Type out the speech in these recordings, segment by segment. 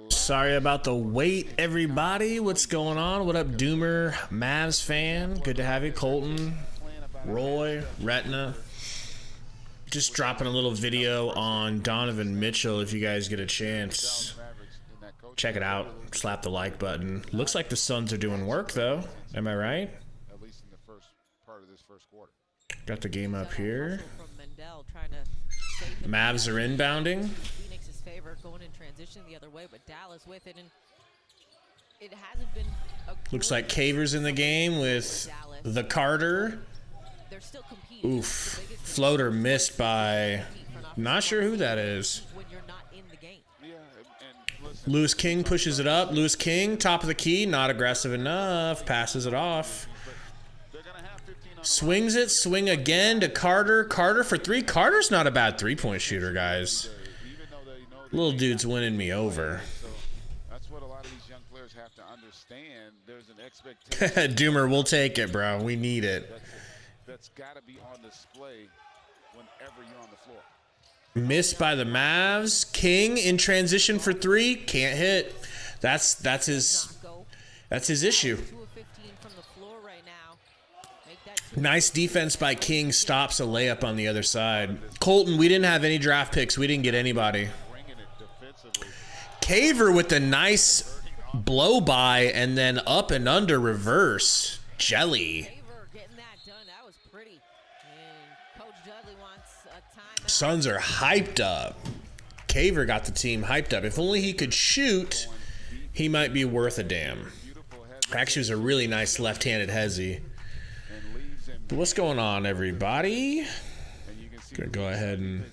Sorry about the wait, everybody. What's going on? What up, Doomer, Mavs fan? Good to have you, Colton, Roy, Retina. Just dropping a little video on Donovan Mitchell. If you guys get a chance, check it out. Slap the like button. Looks like the Suns are doing work, though. Am I right? At least in the first part of this first quarter. Got the game up here. Mavs are inbounding. Phoenix's favor going in transition the other way, but Dallas with it, and it hasn't been a looks like Caver's in the game with the Carter. They're still competing. Oof. Floater missed by not sure who that is. When you're not in the game. Lewis King pushes it up. Lewis King, top of the key, not aggressive enough. Passes it off. Swings it, swing again to Carter. Carter for three. Carter's not a bad three-point shooter, guys. Little dude's winning me over. That's what a lot of these young players have to understand. There's an expectation. Doomer, we'll take it, bro. We need it. That's got to be on display whenever you're on the floor. Missed by the Mavs. King in transition for three. Can't hit. That's his issue. Nice defense by King. Stops a layup on the other side. Colton, we didn't have any draft picks. We didn't get anybody. Caver with the nice blow by and then up and under reverse. Jelly. Suns are hyped up. Caver got the team hyped up. If only he could shoot, he might be worth a damn. Actually, it was a really nice left-handed hezzy. But what's going on, everybody? Gonna go ahead and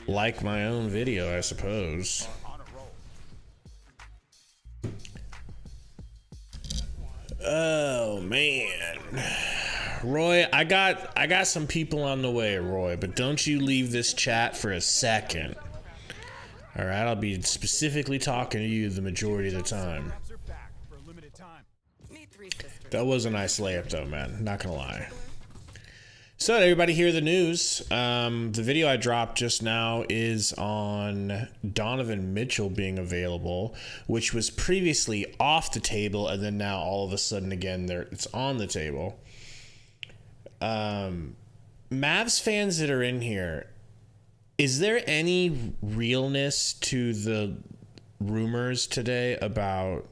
like my own video, I suppose. Oh man, Roy, I got some people on the way, Roy, but don't you leave this chat for a second. All right, I'll be specifically talking to you the majority of the time. That was a nice layup, though, man. Not gonna lie. So, did everybody hear the news? The video I dropped just now is on Donovan Mitchell being available, which was previously off the table, and then now all of a sudden again, it's on the table. Mavs fans that are in here, is there any realness to the rumors today about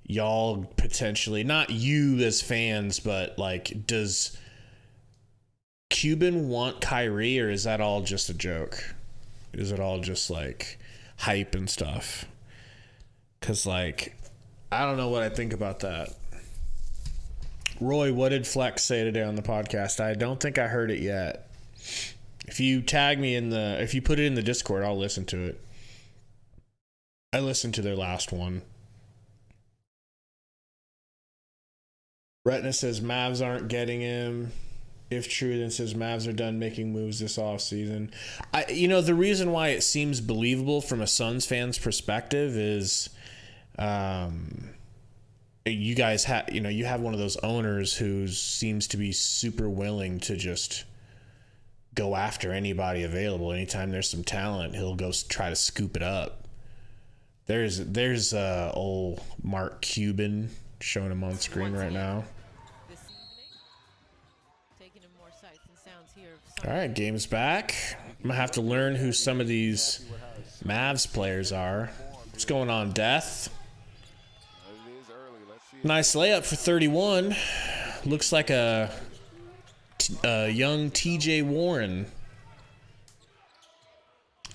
y'all potentially, not you as fans, but like, does Cuban want Kyrie, or is that all just a joke? Is it all just like hype and stuff? Because like, I don't know what I think about that. Roy, what did Flex say today on the podcast? I don't think I heard it yet. If you tag me if you put it in the Discord, I'll listen to it. I listened to their last one. Retina says Mavs aren't getting him. If true, then says Mavs are done making moves this offseason. The reason why it seems believable from a Suns fan's perspective is you guys you have one of those owners who seems to be super willing to just go after anybody available. Anytime there's some talent, he'll go try to scoop it up. There's old Mark Cuban showing him on screen right now. All right, game's back. I'm gonna have to learn who some of these Mavs players are. What's going on, Death? Nice layup for 31. Looks like a young TJ Warren.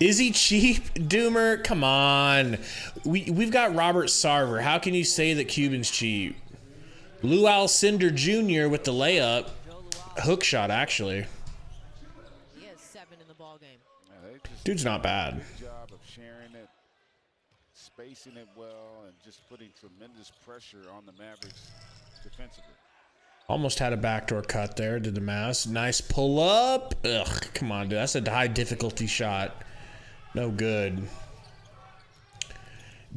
Is he cheap, Doomer? Come on. We've got Robert Sarver. How can you say that Cuban's cheap? Lou Alcindor Jr. with the layup. Hook shot, actually. He has 7 in the ball game. Dude's not bad. Good job of sharing it, spacing it well, and just putting tremendous pressure on the Mavericks defensively. Almost had a backdoor cut there. Did the Mavs. Nice pull up. Ugh, come on, dude. That's a high difficulty shot. No good.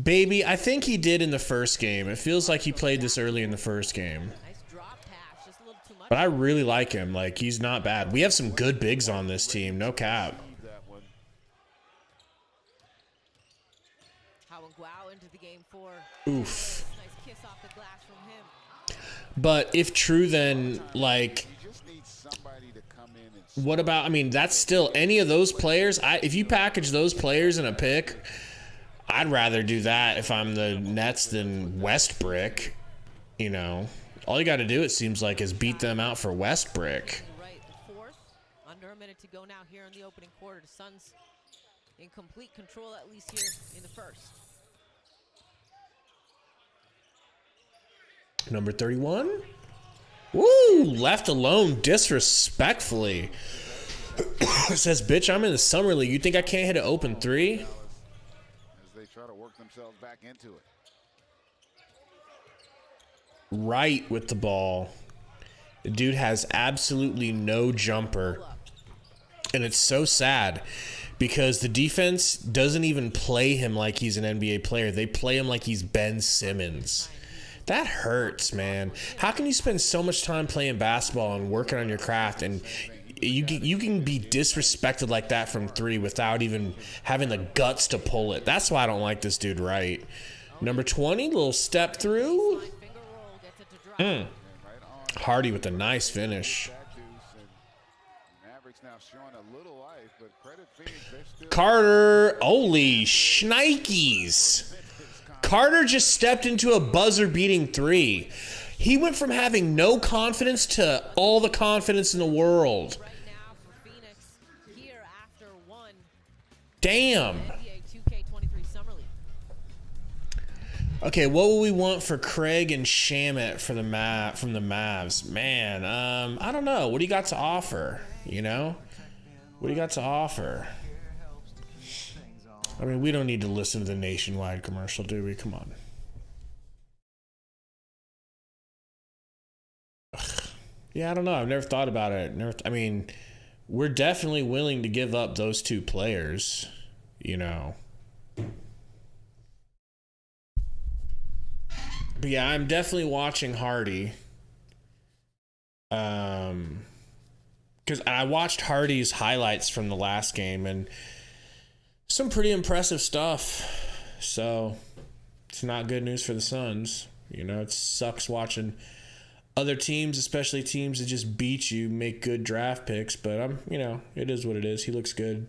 Baby, I think he did in the first game. It feels like he played this early in the first game. But I really like him. Like, he's not bad. We have some good bigs on this team. No cap. Guau into the game for Oof. nice kiss off the glass from him. But if true, then like, You just need somebody to come in and what about? I mean, that's still any of those players. If you package those players in a pick, I'd rather do that if I'm the Nets than Westbrook. You know, all you got to do, it seems like, is beat them out for Westbrook. Right, the fourth. Under a minute to go now here in the opening quarter. The Suns in complete control, at least here in the first. Number 31. Woo! Left alone disrespectfully. Says, bitch, I'm in the summer league. You think I can't hit an open three? as they try to work themselves back into it. Right with the ball. The dude has absolutely no jumper. And it's so sad because the defense doesn't even play him like he's an NBA player. They play him like he's Ben Simmons. That hurts, man. How can you spend so much time playing basketball and working on your craft, and you can be disrespected like that from three without even having the guts to pull it? That's why I don't like this dude, right? Number 20, little step through. Hardy with a nice finish. Carter, holy shnikes. Carter just stepped into a buzzer-beating three. He went from having no confidence to all the confidence in the world. Right now for Phoenix here after one. Damn. NBA 2K23 Summer League. Okay, what will we want for Craig and Shamet for the from the Mavs? Man, I don't know. What do you got to offer? You know? What do you got to offer? I mean, we don't need to listen to the Nationwide commercial, do we? Come on. Ugh. Yeah, I don't know. I've never thought about it. I mean, we're definitely willing to give up those two players, you know. But yeah, I'm definitely watching Hardy. Because I watched Hardy's highlights from the last game, and some pretty impressive stuff. So it's not good news for the Suns. You know, it sucks watching other teams, especially teams that just beat you, make good draft picks. But you know, it is what it is. He looks good.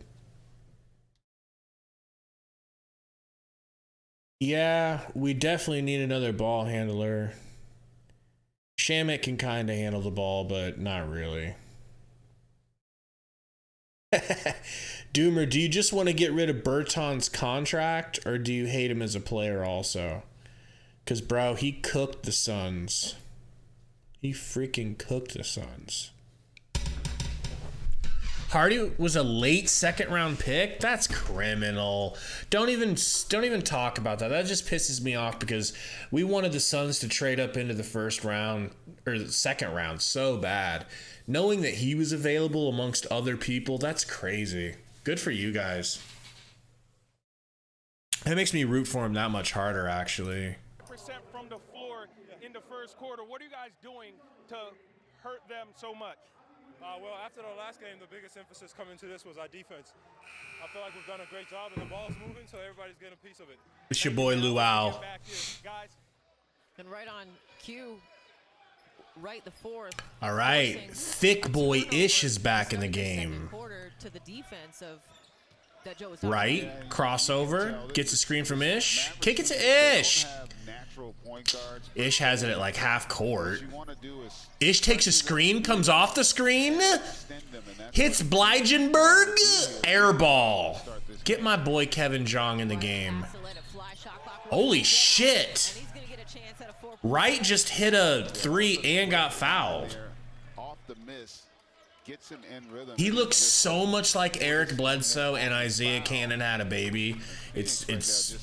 Yeah, we definitely need another ball handler. Shamet can kind of handle the ball, but not really. Doomer, do you just want to get rid of Berton's contract, or do you hate him as a player also? Because, bro, he cooked the Suns. He freaking cooked the Suns. Hardy was a late second-round pick? That's criminal. Don't even talk about that. That just pisses me off because we wanted the Suns to trade up into the first round or the second round so bad. Knowing that he was available amongst other people, that's crazy. Good for you guys. It makes me root for him that much harder, actually. Percent from the floor in the first quarter. What are you guys doing to hurt them so much? Well, after the last game, the biggest emphasis coming to this was our defense. I feel like we've done a great job, and the ball's moving, so everybody's getting a piece of it. It's your boy Luau. Guys. And right on cue, right the fourth. All right, thick boy Ish is back in the game. Quarter to the defense of that Joe was Right, crossover, gets a screen from Ish. Kick it to Ish. Ish has it at like half court. Ish takes a screen, comes off the screen, hits Blygenberg, air ball. Get my boy Kevin Jong in the game. Holy shit. Wright just hit a three and got fouled. He looks so much like Eric Bledsoe and Isaiah Cannon had a baby. It's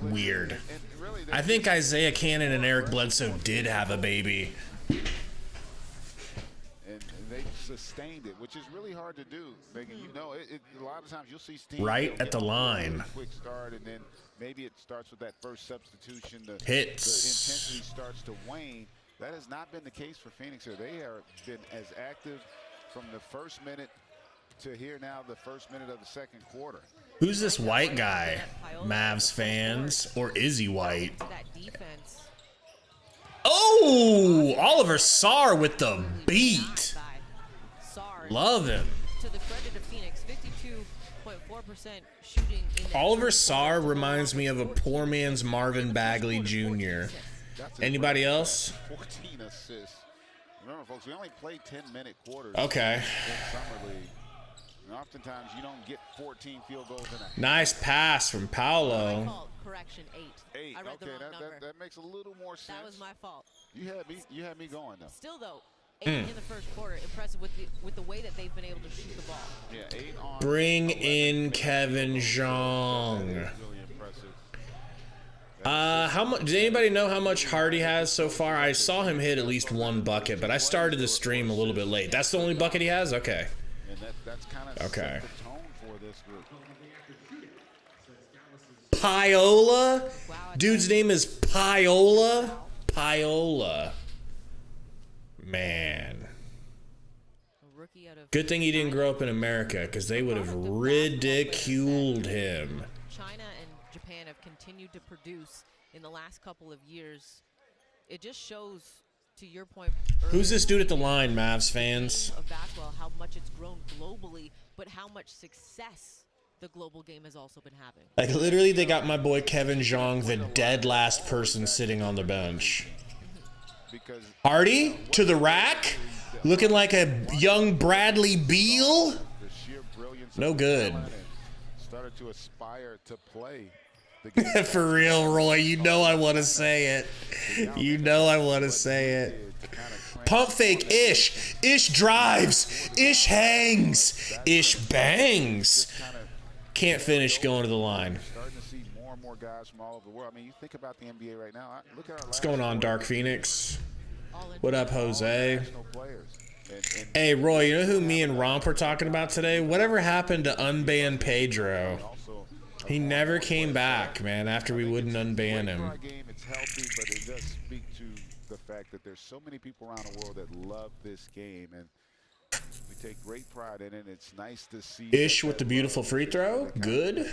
weird. I think Isaiah Cannon and Eric Bledsoe did have a baby. And they sustained it, which is really hard to do. You know, a lot of times you'll see teams right at the line. Quick start, and then maybe it starts with that first substitution. The Hits. intensity starts to wane. That has not been the case for Phoenix here. They have been as active from the first minute to here now, the first minute of the second quarter. Who's this white guy? Mavs fans. Or is he white? That defense. Oh, Oliver Sarr with the beat. Love him. To the credit of Phoenix, 52.4% shooting in Oliver Sarr reminds me of a poor man's Marvin Bagley Jr. Anybody else? 14 assists. Remember, folks, we only play 10-minute quarters. Okay. In summer league. And oftentimes you don't get 14 field goals in a Nice pass from Paolo. Correction, 8. I read the wrong number. That makes a little more sense. That was my fault. You had me going though. Still though, 8 in the first quarter. Impressive with the way that they've been able to shoot the ball. Yeah, 8 on. Bring in Kevin Zhang. Really impressive. How much? Does anybody know how much Hardy has so far? I saw him hit at least one bucket, but I started the stream a little bit late. That's the only bucket he has? Okay. And that's kind of Okay. set the tone for this group. Paola? Dude's name is Paola? Paola. Man. Good thing he didn't grow up in America, because they would have ridiculed him. China and Japan have continued to produce in the last couple of years. It just shows, to your point, Who's this dude at the line, Mavs fans? of basketball, how much it's grown globally, but how much success the global game has also been having. Like, literally, they got my boy Kevin Zhang, the dead last person sitting on the bench. Hardy to the rack, looking like a young Bradley Beal. No good. Started to aspire to play the game. For real, Roy. You know I want to say it. You know I want to say it. Pump fake Ish. Ish drives. Ish hangs. Ish bangs. Can't finish going to the line. Starting to see more and more guys from all over the world. I mean, you think about the NBA right now. Look at What's going on, Dark Phoenix? What up, Jose? Hey, Roy, you know who me and Romp were talking about today? Whatever happened to unban Pedro? He never came back, man, after we wouldn't unban him. It's healthy, but it does speak to the fact that there's so many people around the world that love this game, and we take great pride in it. It's nice to see Ish with the beautiful free throw. Good.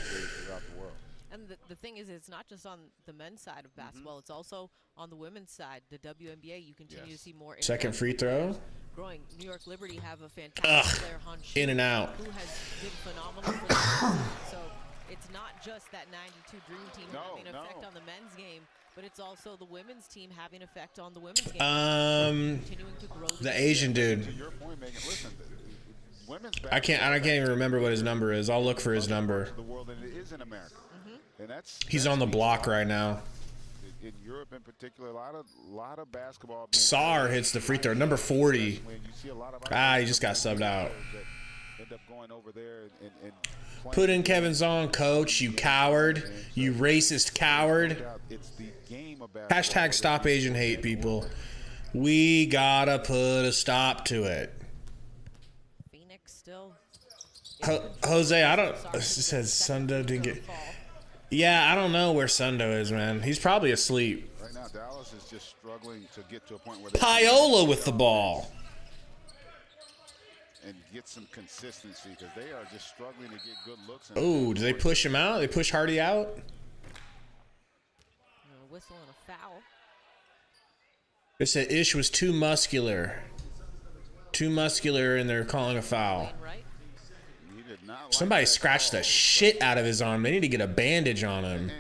And the thing is, it's not just on the men's side of basketball. It's also on the women's side. The WNBA, you continue to see more. Second free throw. Growing. New York Liberty have a fantastic player, Han Shu, In and out. who has been phenomenal for them. So it's not just that 92 Dream Team having an effect on the men's game, but it's also the women's team having an effect on the women's game. Continuing to grow The Asian dude. To your point, Megan, listen, I can't even remember what his number is. I'll look for his number. the world than it is in America. And He's on the block right now. In Europe in particular, a lot of basketball. Sarr hits the free throw. Number 40. He just got subbed out. End up going over there and Put in Kevin Zhang, coach, you coward. You racist coward. it's the game of basketball. Hashtag stop Asian hate, people. We gotta put a stop to it. Phoenix still. Jose, I don't. It says Sundo didn't get. Yeah, I don't know where Sundo is, man. He's probably asleep. Right now, Dallas is just struggling to get to a point where Paola with the ball. And get some consistency because they are just struggling to get good looks. Oh, do they push him out? They push Hardy out? A whistle and a foul. They said Ish was too muscular. Too muscular, and they're calling a foul. Somebody scratched the shit out of his arm. They need to get a bandage on him.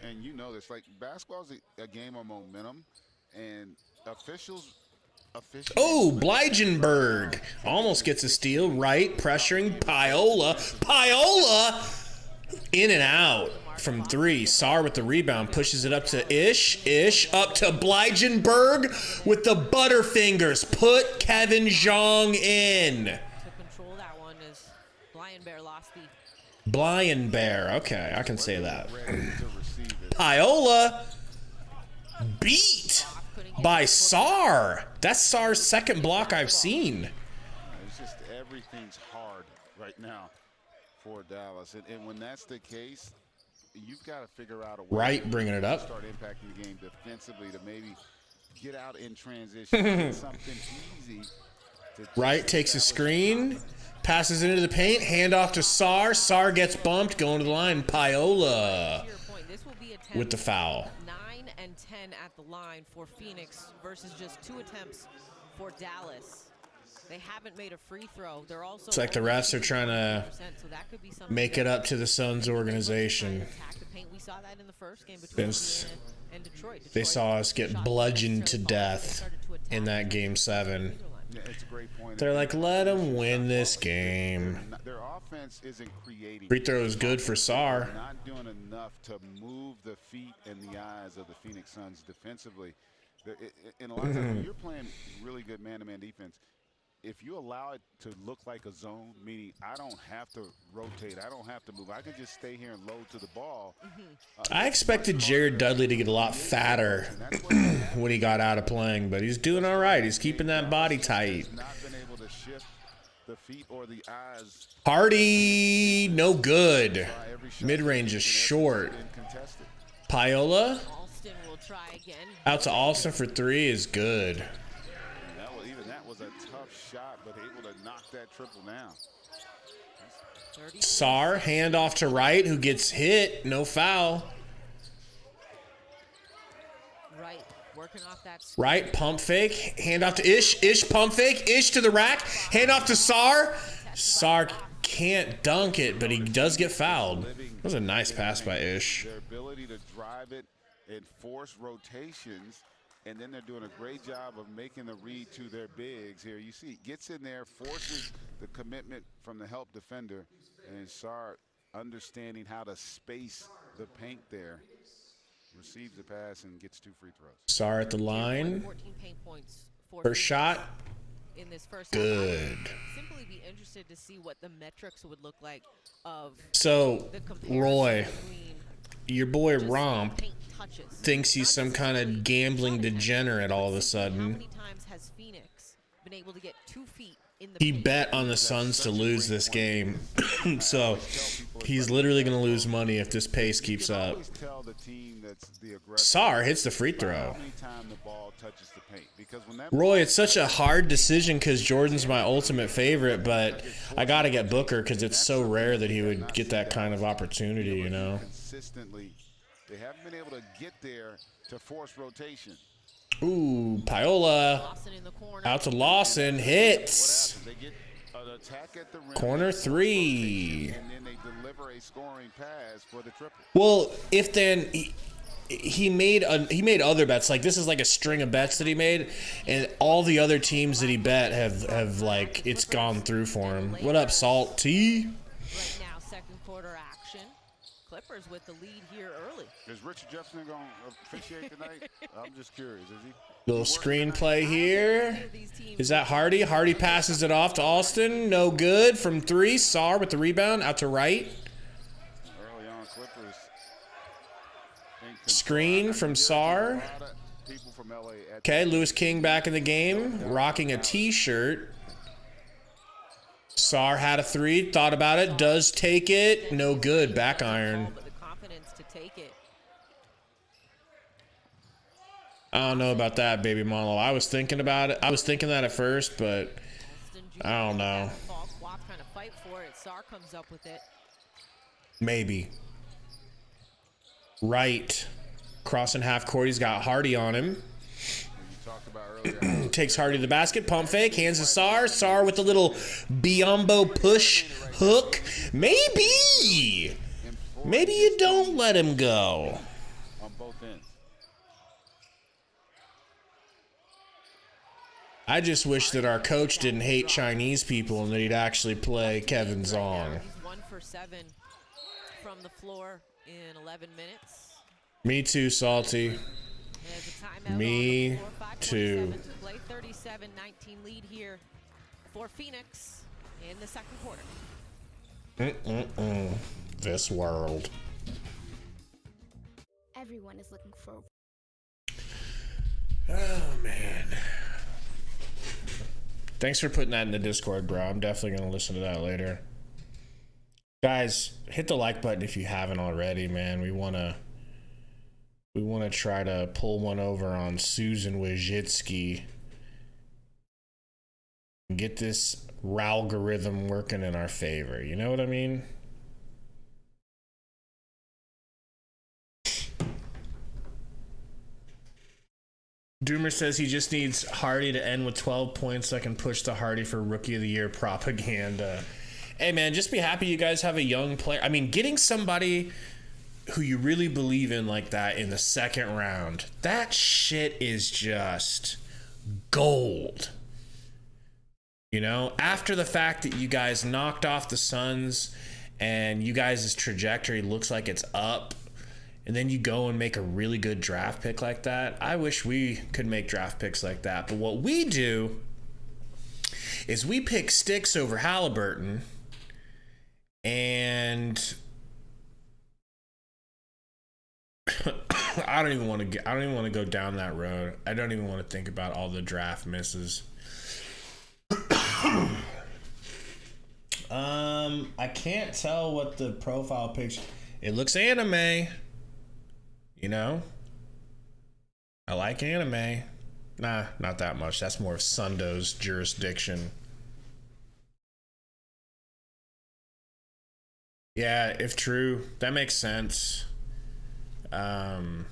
And you know this, like basketball is a game of momentum, and officials. Oh, Bleijenberg almost gets a steal. Right, pressuring Paola. Paola in and out from three. Sarr with the rebound pushes it up to Ish. Ish up to Bleijenberg with the butterfingers. Put Kevin Zhang in. Blind Bear. Okay, I can say that. Paola beat by Sarr. That's Sarr's second block I've seen. It's just everything's hard right now for Dallas. And when that's the case, you've got to figure out a way. Right, bringing it up. Start impacting the game defensively to maybe get out in transition, get something easy Wright takes a screen, passes into the paint, handoff to Sar. Sar gets bumped, going to the line. Paola with the foul. 9 and 10 at the line for Phoenix versus just 2 attempts for Dallas. They haven't made a free throw. They're also It's like the refs are trying to make it up to the Suns organization. We saw that in the first game between and Detroit. They saw us get bludgeoned to death in that game 7. Yeah, it's a great point. They're like, let them win this game. Their offense isn't creating. Free throw is good for Sar. They're not doing enough to move the feet and the eyes of the Phoenix Suns defensively. In a lot of times, when you're playing really good man-to-man defense, if you allow it to look like a zone, meaning I don't have to rotate, I don't have to move, I can just stay here and load to the ball. I expected Jared Dudley to get a lot fatter when he got out of playing, but he's doing all right. He's keeping that body tight. Not been able to shift the feet or the eyes. Hardy, no good. Mid-range is short. Paola, out to Alston for 3 is good. That was a tough shot, but able to knock that triple down. Sar, handoff to Wright, who gets hit. No foul. Wright, pump fake. Handoff to Ish. Ish, pump fake. Ish to the rack. Handoff to Sar. Sar can't dunk it, but he does get fouled. That was a nice pass by Ish. Their ability to drive it and force rotations. And then they're doing a great job of making the read to their bigs here. You see, gets in there, forces the commitment from the help defender, and Sar understanding how to space the paint there. Receives the pass and gets 2 free throws. Sar at the line. First shot. In this first good. Simply be interested to see what the metrics would look like of so Roy, your boy Romp thinks he's some kind of gambling degenerate all of a sudden. How many times has Phoenix been able to get 2 feet in the He bet on the Suns to lose this game. So he's literally going to lose money if this pace keeps up. Sar hits the free throw. Roy, it's such a hard decision because Jordan's my ultimate favorite, but I got to get Booker because it's so rare that he would get that kind of opportunity, you know. Consistently, they haven't been able to get there to force rotation. Ooh, Paola out to Lawson, hits. Corner 3. And then they deliver a scoring pass for the triple. Well, if then he made other bets, like this is like a string of bets that he made, and all the other teams that he bet have like it's gone through for him. What up, Salt T? Right now, second quarter action. Clippers with the lead here early. Is Richard Jefferson going to officiate tonight? I'm just curious. Is he? Little screenplay here. Is that Hardy? Hardy passes it off to Alston. No good from 3. Sar with the rebound. Out to Wright. Early on, Clippers. Screen from Sar. Okay, Lewis King back in the game. Rocking a T-shirt. Sar had a 3. Thought about it. Does take it. No good. Back iron. I don't know about that, baby Molo. I was thinking about it. I was thinking that at first, but I don't know. Maybe. Right. Crossing half court. He's got Hardy on him. Takes Hardy to the basket. Pump fake. Hands to Sar. Sar with a little Biombo push hook. Maybe. Maybe you don't let him go. On both ends. I just wish that our coach didn't hate Chinese people and that he'd actually play Kevin Zong. He's 1 for 7 from the floor in 11 minutes. Me too, Salty. Me too. 37-19 lead here for Phoenix in the second quarter. This world. Everyone is looking for. Oh man. Thanks for putting that in the Discord, bro. I'm definitely gonna listen to that later. Guys, hit the like button if you haven't already, man. We wanna try to pull one over on Susan Wojcicki. Get this algorithm working in our favor. You know what I mean? Doomer says he just needs Hardy to end with 12 points so I can push the Hardy for Rookie of the Year propaganda. Hey, man, just be happy you guys have a young player. I mean, getting somebody who you really believe in like that in the second round, that shit is just gold. You know, after the fact that you guys knocked off the Suns and you guys' trajectory looks like it's up, and then you go and make a really good draft pick like that. I wish we could make draft picks like that. But what we do is we pick Sticks over Halliburton, and I don't even want to go down that road. I don't even want to think about all the draft misses. I can't tell what the profile picture. It looks anime. You know? I like anime. Nah, not that much. That's more of Sundo's jurisdiction. Yeah, if true, that makes sense. You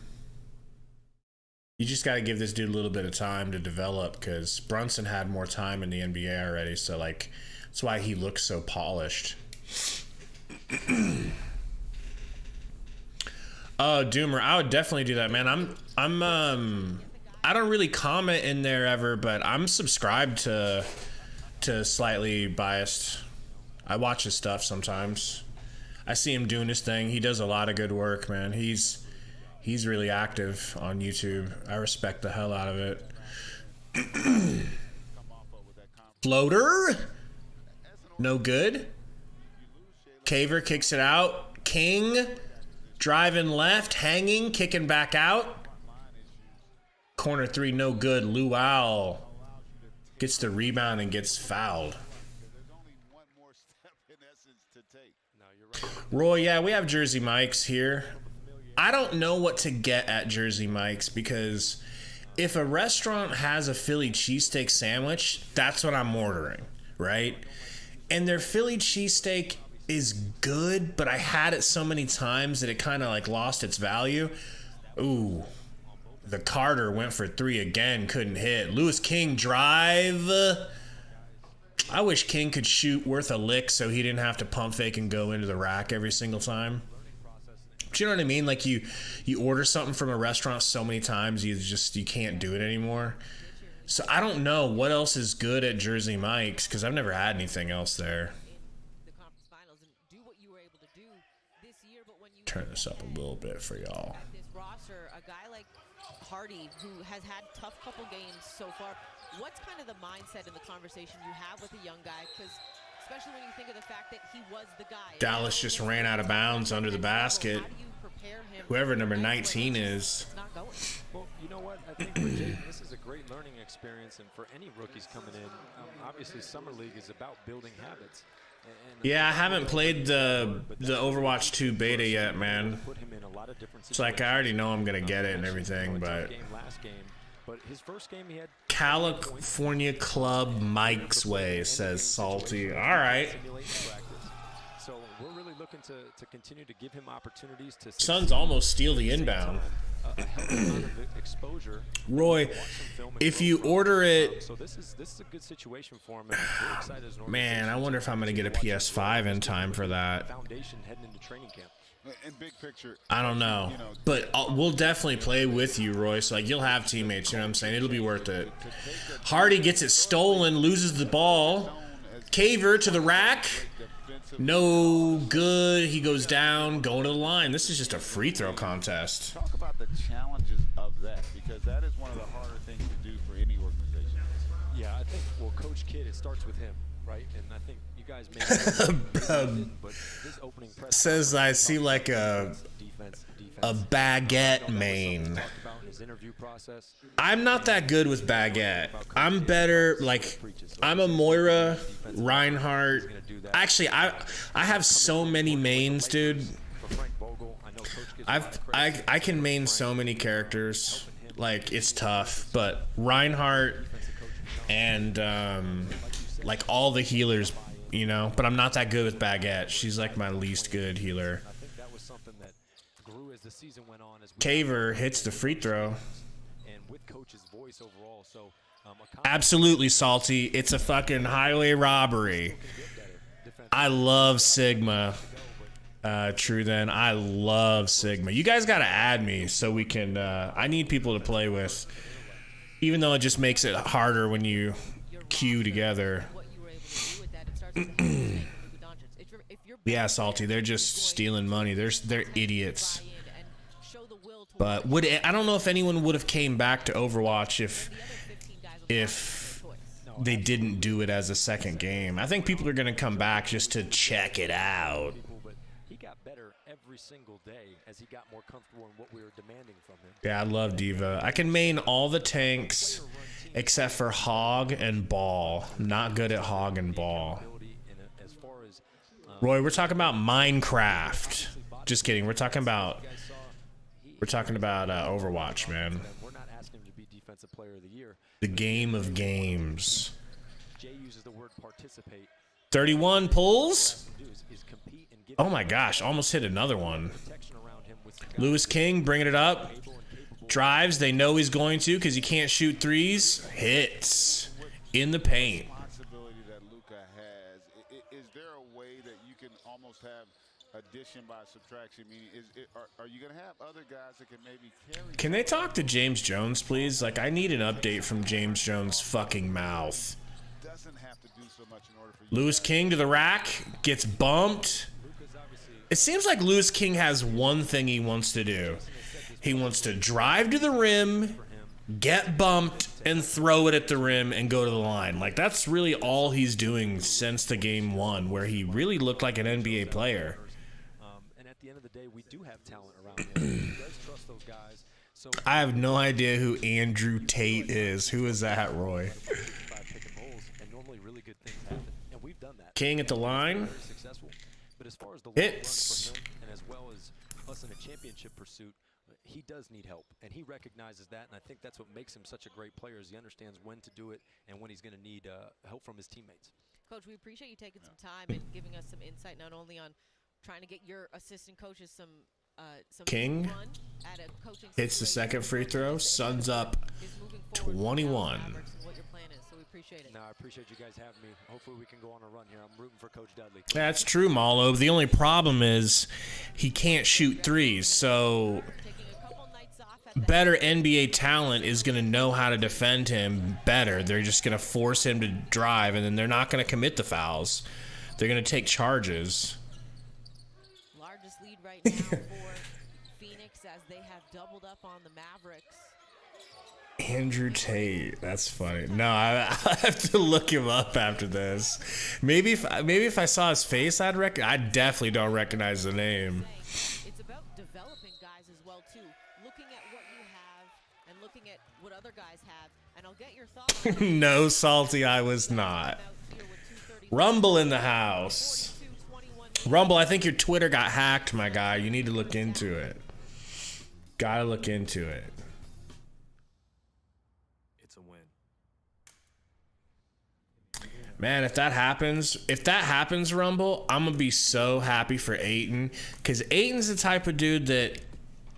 just got to give this dude a little bit of time to develop, because Brunson had more time in the NBA already, so like that's why he looks so polished. Oh, Doomer, I would definitely do that, man. I don't really comment in there ever, but I'm subscribed to Slightly Biased. I watch his stuff sometimes. I see him doing his thing. He does a lot of good work, man. He's really active on YouTube. I respect the hell out of it. Floater? No good. Caver kicks it out. King driving left, hanging, kicking back out. Corner three, no good. Luau gets the rebound and gets fouled. Roy, yeah, we have Jersey Mike's here. I don't know what to get at Jersey Mike's, because if a restaurant has a Philly cheesesteak sandwich, that's what I'm ordering, right? And their Philly cheesesteak is good, but I had it so many times that it kind of like lost its value. Ooh, the Carter went for three again, couldn't hit. Lewis King drive. I wish King could shoot worth a lick so he didn't have to pump fake and go into the rack every single time. But you know what I mean? Like you order something from a restaurant so many times you can't do it anymore. So I don't know what else is good at Jersey Mike's, because I've never had anything else there. Turn this up a little bit for y'all. This roster, a guy like Hardy, who has had tough couple games so far. What's kind of the mindset and the conversation you have with a young guy? Because especially when you think of the fact that he was the guy. Dallas just ran out of bounds under the basket. Whoever number 19 is. Well, you know what? I think for Jayden, this is a great learning experience, and for any rookies coming in, obviously Summer League is about building habits. Yeah, I haven't played the Overwatch 2 beta yet, man. It's like I already know I'm gonna get it and everything, but his first game he had California Club Mike's Way, says Salty. All right. So we're really looking to continue to give him opportunities to. Suns almost steal the inbound. Roy, if you order it, so this is a good situation for him. Man, I wonder if I'm gonna get a PS5 in time for that. Foundation heading into training camp. In big picture, I don't know, but we'll definitely play with you, Royce. Like, you'll have teammates, you know what I'm saying? It'll be worth it. Hardy gets it stolen, loses the ball. Caver to the rack. No good. He goes down, going to the line. This is just a free throw contest. Talk about the challenges of that, because that is one of the harder things to do for any organization. Yeah, I think, well, Coach Kidd, it starts with him, right? And I think you guys may but this opening press says I see like a baguette main. I'm not that good with baguette. I'm better, like, I'm a Moira, Reinhardt. Actually, I have so many mains, dude. I can main so many characters. Like, it's tough. But Reinhardt and like all the healers, you know, but I'm not that good with Baguette. She's like my least good healer. I think that was something that grew as the season went on. Caver hits the free throw. And with coach's voice overall, so absolutely salty. It's a fucking highway robbery. I love Sigma. True then. I love Sigma. You guys got to add me so we can, I need people to play with, even though it just makes it harder when you queue together. Yeah, salty. They're just stealing money. They're idiots. But I don't know if anyone would have came back to Overwatch if they didn't do it as a second game. I think people are going to come back just to check it out. He got better every single day as he got more comfortable in what we were demanding from him. Yeah, I love Diva. I can main all the tanks except for Hog and Ball. Not good at Hog and Ball. Roy, we're talking about Minecraft. Just kidding. We're talking about Overwatch, man. We're not asking him to be defensive player of the year. The game of games. Jay uses the word participate. 31 pulls. Oh my gosh, almost hit another one. Lewis King bringing it up. Drives, they know he's going to because he can't shoot threes. Hits in the paint. Responsibility that Luka has. Is there a way that you can almost have addition by subtraction? Meaning, are you going to have other guys that can maybe carry? Can they talk to James Jones, please? Like, I need an update from James Jones' fucking mouth. Doesn't have to do so much in order for you. Lewis King to the rack, gets bumped. It seems like Lewis King has one thing he wants to do. He wants to drive to the rim, get bumped, and throw it at the rim and go to the line. Like, that's really all he's doing since the game one, where he really looked like an NBA player. And at the end of the day, we do have talent around him. He does trust those guys. So I have no idea who Andrew Tate is. Who is that, Roy? and normally really good things happen. And we've done that. King at the line. Very successful. But as far as the long Hits. run for him, and as well as us in a championship pursuit, he does need help, and he recognizes that, and I think that's what makes him such a great player is he understands when to do it and when he's going to need help from his teammates. Coach, we appreciate you taking some time and giving us some insight not only on trying to get your assistant coaches some King run at a coaching hits the second free throw. Suns up 21. What your plan is, so we appreciate it. No, I appreciate you guys having me. Hopefully we can go on a run here. I'm rooting for Coach Dudley. That's true, Malo. The only problem is he can't shoot threes, so better NBA talent is going to know how to defend him better. They're just going to force him to drive, and then they're not going to commit the fouls. They're going to take charges. Largest lead right now for Phoenix as they have doubled up on the Mavericks. Andrew Tate, that's funny. No, I have to look him up after this. Maybe if I saw his face, I definitely don't recognize the name. It's about developing guys as well too, looking at what you have and looking at what other guys have, and I'll get your thoughts. No, salty, I was not. Rumble in the house. Rumble, I think your Twitter got hacked, my guy. You need to look into it. Gotta look into it. It's a win. Man, if that happens, Rumble, I'm gonna be so happy for Ayton, because Ayton's the type of dude that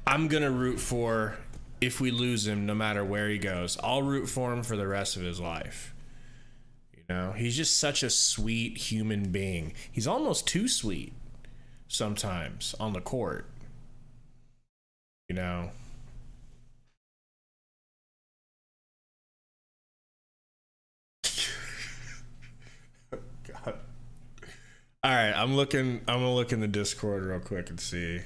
I'm gonna root for if we lose him, no matter where he goes. I'll root for him for the rest of his life. You know, he's just such a sweet human being. He's almost too sweet sometimes on the court. You know. God. All right, I'm gonna look in the Discord real quick and see.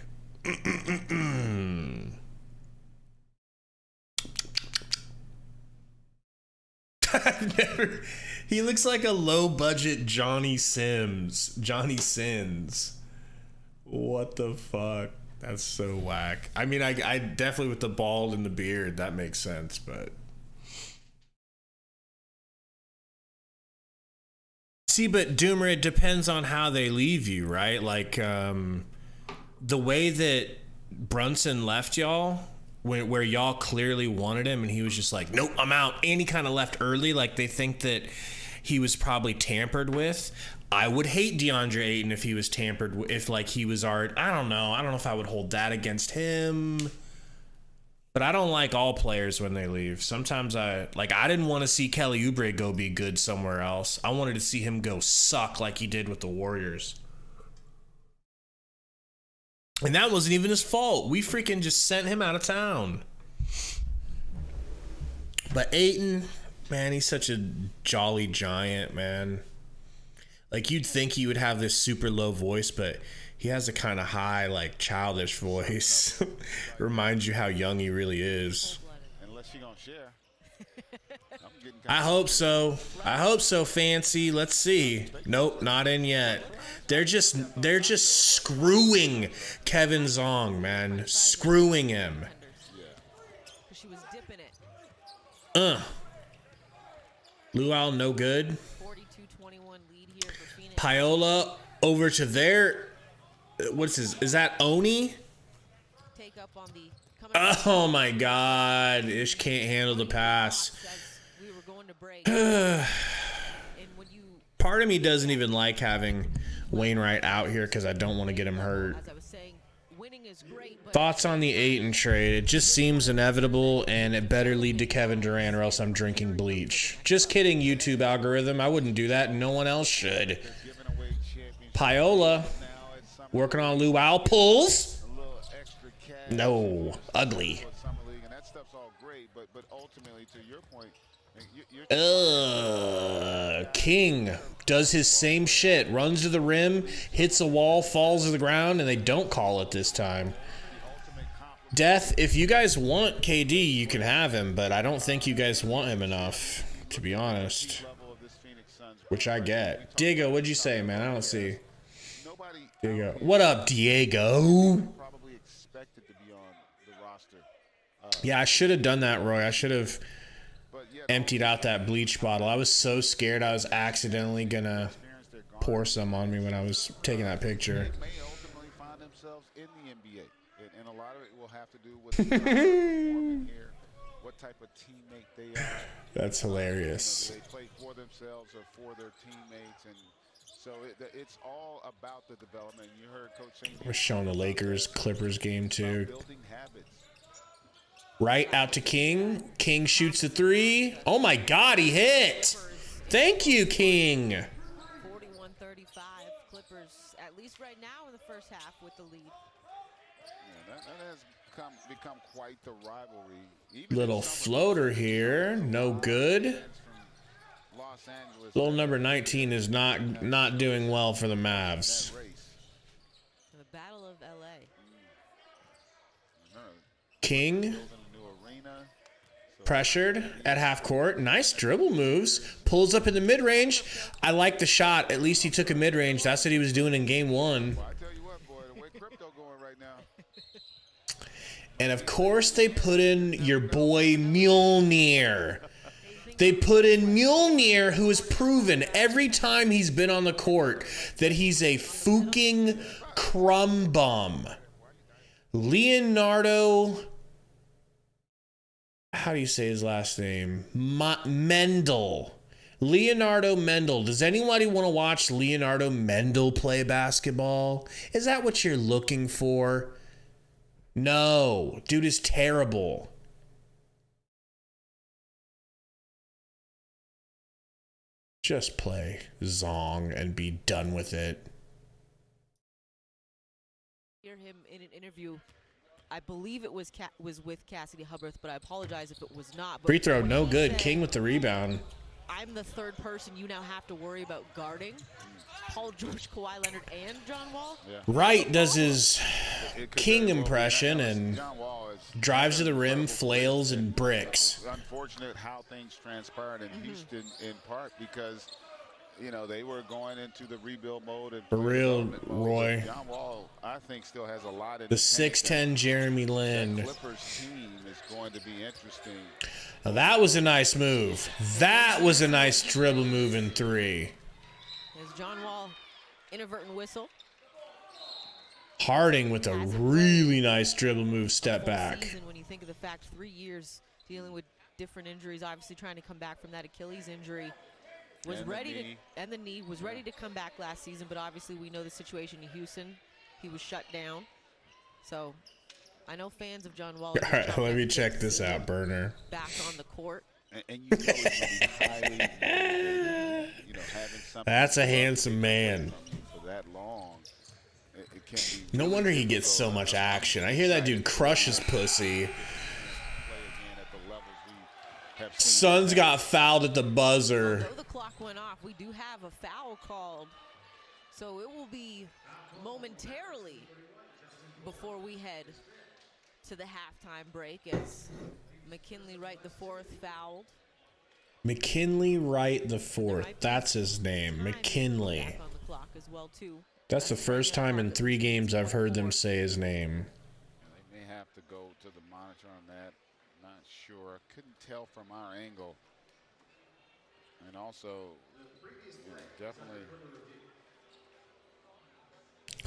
He looks like a low budget Johnny Sins. What the fuck? That's so whack. I mean, I definitely, with the bald and the beard, that makes sense, but see, but Doomer, it depends on how they leave you, right? Like the way that Brunson left y'all, where y'all clearly wanted him and he was just like, nope, I'm out, and he kind of left early. Like, they think that he was probably tampered with. I would hate DeAndre Ayton if he was tampered with, if like he was already, I don't know if I would hold that against him. But I don't like all players when they leave. Sometimes I didn't want to see Kelly Oubre go be good somewhere else. I wanted to see him go suck like he did with the Warriors. And that wasn't even his fault. We freaking just sent him out of town. But Ayton, man, he's such a jolly giant, man. Like, you'd think he would have this super low voice, but he has a kind of high, like, childish voice. Reminds you how young he really is. Unless you're gonna share. I hope so. I hope so, Fancy. Let's see. Nope, not in yet. They're just screwing Kevin Zong, man. Screwing him. She was dipping it. Luau, no good. 42-21 lead here for Phoenix. Paola over to their, what's his, is that Oni? Take up on the Oh my God. Ish can't handle the pass. We were going to break. Part of me doesn't even like having Wainwright out here because I don't want to get him hurt. As I was saying, winning is great, but Thoughts on the Ayton trade? It just seems inevitable, and it better lead to Kevin Durant or else I'm drinking bleach. Just kidding, YouTube algorithm. I wouldn't do that, and no one else should. Paola working on Luau pulls. No, ugly. And that stuff's all great, but ultimately, to your point, King does his same shit, runs to the rim, hits a wall, falls to the ground, and they don't call it this time. Death, if you guys want KD, you can have him, but I don't think you guys want him enough, to be honest. Which I get. Diego, what'd you say, man? I don't see. Diego. What up, Diego? Yeah, I should have done that, Roy. I should have emptied out that bleach bottle. I was so scared I was accidentally gonna pour some on me when I was taking that picture. They may ultimately find themselves in the NBA, and a lot of it will have to do with here, what type of teammate they are. That's hilarious. They play for themselves or for their teammates, and so it's all about the development. You heard Coach saying We're showing the Lakers Clippers game too. building habits. Right out to King. King shoots the three. Oh my God, he hit. Thank you, King. 41-35 Clippers, at least right now in the first half with the lead. Yeah, that has become quite the rivalry. Even Little floater here. No good. Los Angeles, Little number 19 is not doing well for the Mavs. The Battle of LA. King. Pressured at half court. Nice dribble moves. Pulls up in the mid-range. I like the shot. At least he took a mid-range. That's what he was doing in game one. Well, I tell you what, boy, the way crypto going right now. And of course they put in your boy Mjolnir. They put in Mjolnir, who has proven every time he's been on the court that he's a fucking crumb bum. Leonardo, how do you say his last name? Mendel. Leonardo Mendel. Does anybody want to watch Leonardo Mendel play basketball? Is that what you're looking for? No. Dude is terrible. Just play Zong and be done with it. Hear him in an interview. I believe it was with Cassidy Hubbarth, but I apologize if it was not. But Free throw, no good. Said, King with the rebound. I'm the third person you now have to worry about guarding. Paul George, Kawhi Leonard, and John Wall. Yeah. Wright does his King impression and drives to the rim, flails, and bricks. Unfortunate how things transpired in Houston, in part because, you know, they were going into the rebuild mode. And For real, Roy. John Wall, I think, still has a lot in The 6'10 Jeremy Lin. The Clippers team is going to be interesting. Now that was a nice move. That was a nice dribble move in three. There's John Wall, inadvertent whistle. Harding with a really nice dribble move, step back. Season, when you think of the fact, 3 years dealing with different injuries, obviously trying to come back from that Achilles injury. was ready to come back last season, but obviously we know the situation in Houston. He was shut down. So I know fans of John Wall. All right, let me check this out, Burner. Back on the court. And you know he's going to be highly motivated, you know, having something. That's a handsome man. For that long, it can be no wonder he gets so much action. I hear that dude crushes pussy. Suns got fouled at the buzzer. Although the clock went off, we do have a foul called. So it will be momentarily before we head to the halftime break as McKinley Wright IV fouled. McKinley Wright IV. That's his name. McKinley. On the clock as well too. That's the first time in 3 games I've heard them say his name. They may have to go to the monitor on that. Not sure. Couldn't tell from our angle. And also, you know, definitely.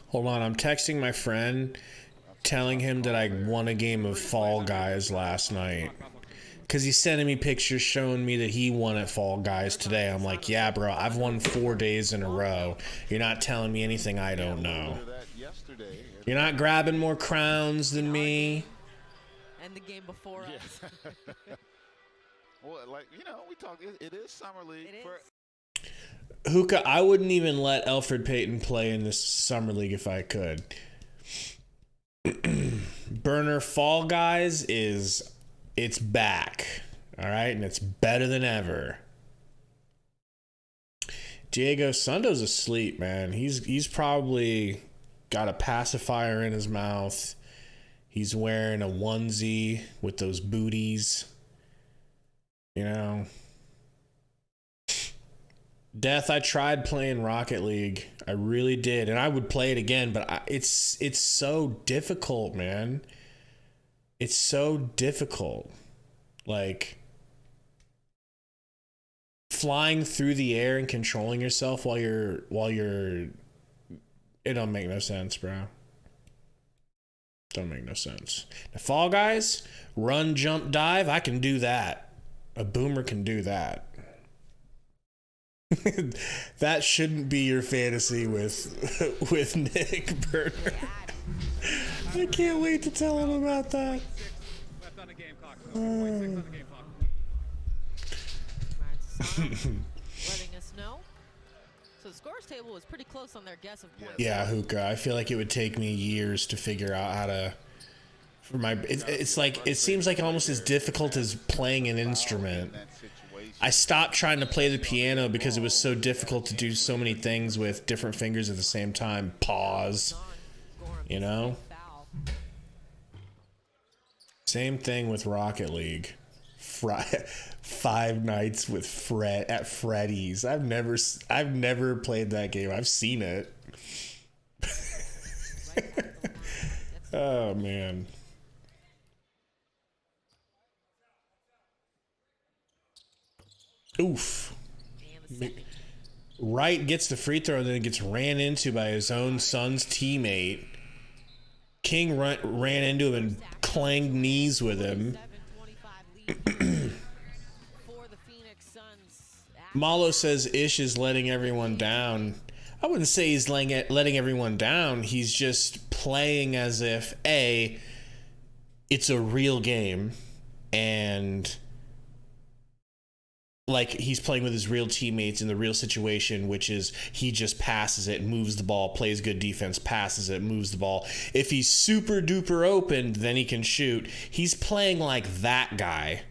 Hold on, I'm texting my friend, telling him that I won a game of Fall Guys last night. Because he's sending me pictures showing me that he won at Fall Guys today. I'm like, yeah, bro, I've won 4 days in a row. You're not telling me anything I don't know. You're not grabbing more crowns than me. And the game before us. Well, like, you know, we talk, it is Summer League. It is. Hookah, I wouldn't even let Elfrid Payton play in this Summer League if I could. Burner, Fall Guys it's back. All right, and it's better than ever. Diego Sundo's asleep, man. He's probably got a pacifier in his mouth. He's wearing a onesie with those booties. You know. Death, I tried playing Rocket League. I really did. And I would play it again, but it's so difficult, man. It's so difficult. Like, flying through the air and controlling yourself while you're it don't make no sense, bro. Don't make no sense. The Fall Guys, run, jump, dive, I can do that. A boomer can do that. That shouldn't be your fantasy with Nick Burner. I can't wait to tell him about that. Letting us know. So the scores table was pretty close on their guess of points. Yeah, Hookah. I feel like it would take me years to figure out how to. It's like it seems like almost as difficult as playing an instrument. I stopped trying to play the piano because it was so difficult to do so many things with different fingers at the same time. Pause. You know? Same thing with Rocket League. 5 nights with Fred at Freddy's. I've never played that game. I've seen it. Oh man. Oof. Wright gets the free throw and then gets ran into by his own son's teammate. King ran into him and clanged knees with him. Malo says Ish is letting everyone down. I wouldn't say he's letting everyone down. He's just playing as if, A, it's a real game, and like he's playing with his real teammates in the real situation, which is he just passes it, moves the ball, plays good defense, passes it, moves the ball. If he's super duper open, then he can shoot. He's playing like that guy,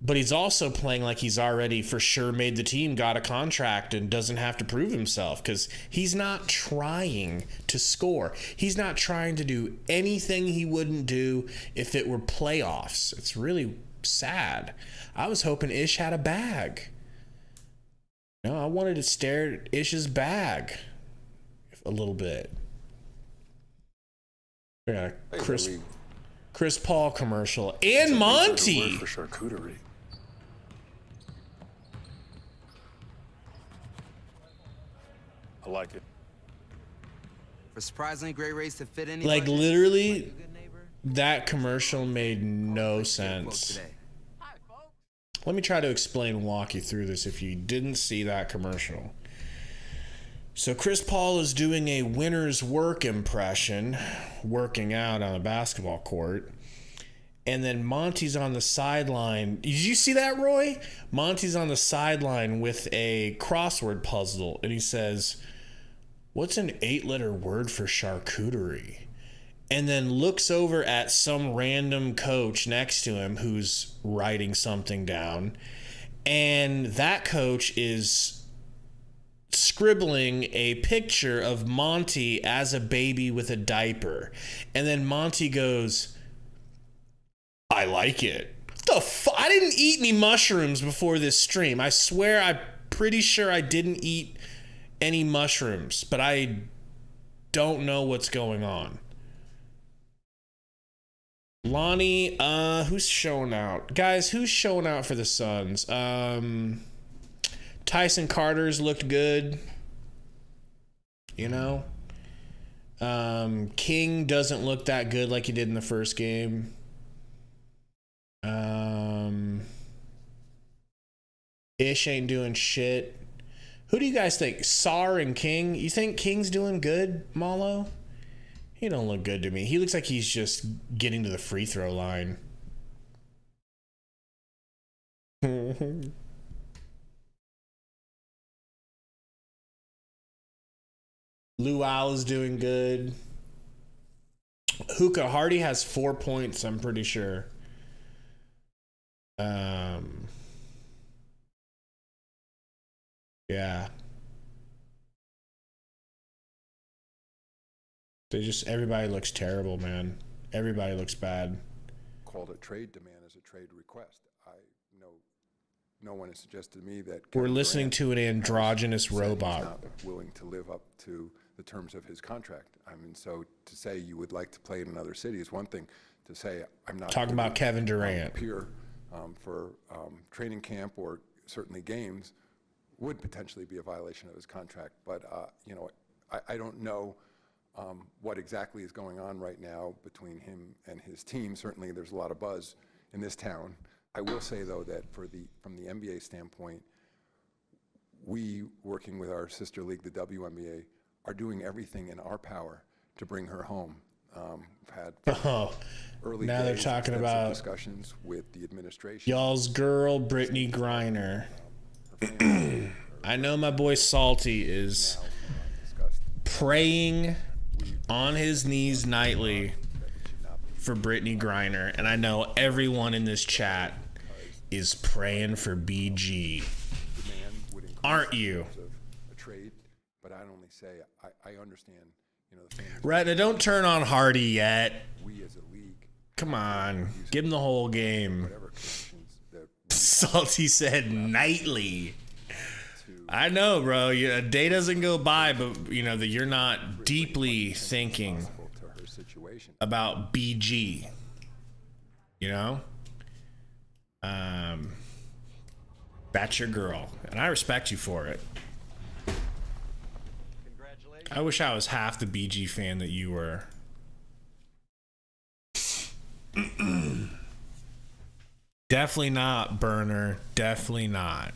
but he's also playing like he's already for sure made the team, got a contract, and doesn't have to prove himself because he's not trying to score. He's not trying to do anything he wouldn't do if it were playoffs. It's really sad. I was hoping Ish had a bag. No, I wanted to stare at Ish's bag a little bit. We got a Chris Paul commercial and Monty. For charcuterie. I like it. A surprisingly great race to fit in. Like literally, that commercial made no sense. Let me try to explain, walk you through this if you didn't see that commercial. So Chris Paul is doing a winner's work impression, working out on a basketball court. And then Monty's on the sideline. Did you see that, Roy? Monty's on the sideline with a crossword puzzle. And he says, "What's an 8-letter word for charcuterie?" And then looks over at some random coach next to him who's writing something down. And that coach is scribbling a picture of Monty as a baby with a diaper. And then Monty goes, "I like it." I didn't eat any mushrooms before this stream. I swear, I'm pretty sure I didn't eat any mushrooms, but I don't know what's going on. Lonnie, who's showing out? Guys, who's showing out for the Suns? Tyson Carter's looked good. You know? King doesn't look that good like he did in the first game. Ish ain't doing shit. Who do you guys think? Sar and King? You think King's doing good, Malo? He don't look good to me. He looks like he's just getting to the free throw line. Luau is doing good. Hookah Hardy has 4 points, I'm pretty sure. Yeah. Everybody looks terrible, man. Everybody looks bad. Called a trade demand as a trade request. No one has suggested to me that we're listening to an androgynous robot. He's not willing to live up to the terms of his contract. I mean, so to say you would like to play in another city is one thing. To say I'm not talking about Kevin Durant appear for training camp or certainly games would potentially be a violation of his contract. But I don't know what exactly is going on right now between him and his team. Certainly, there's a lot of buzz in this town. I will say, though, that from the NBA standpoint, we, working with our sister league, the WNBA, are doing everything in our power to bring her home. We've had early now they're talking about discussions with the administration. Y'all's girl, Brittany Griner. I know my boy Salty is praying on his knees nightly for Brittany Griner, and I know everyone in this chat is praying for BG. Aren't you? A trade, but I'd only say I understand. Right, now don't turn on Hardy yet. We as a league, come on, give him the whole game. Salty said nightly. I know, bro. A day doesn't go by, but you know that you're not deeply thinking about BG. You know, that's your girl, and I respect you for it. I wish I was half the BG fan that you were. Definitely not, Burner. Definitely not.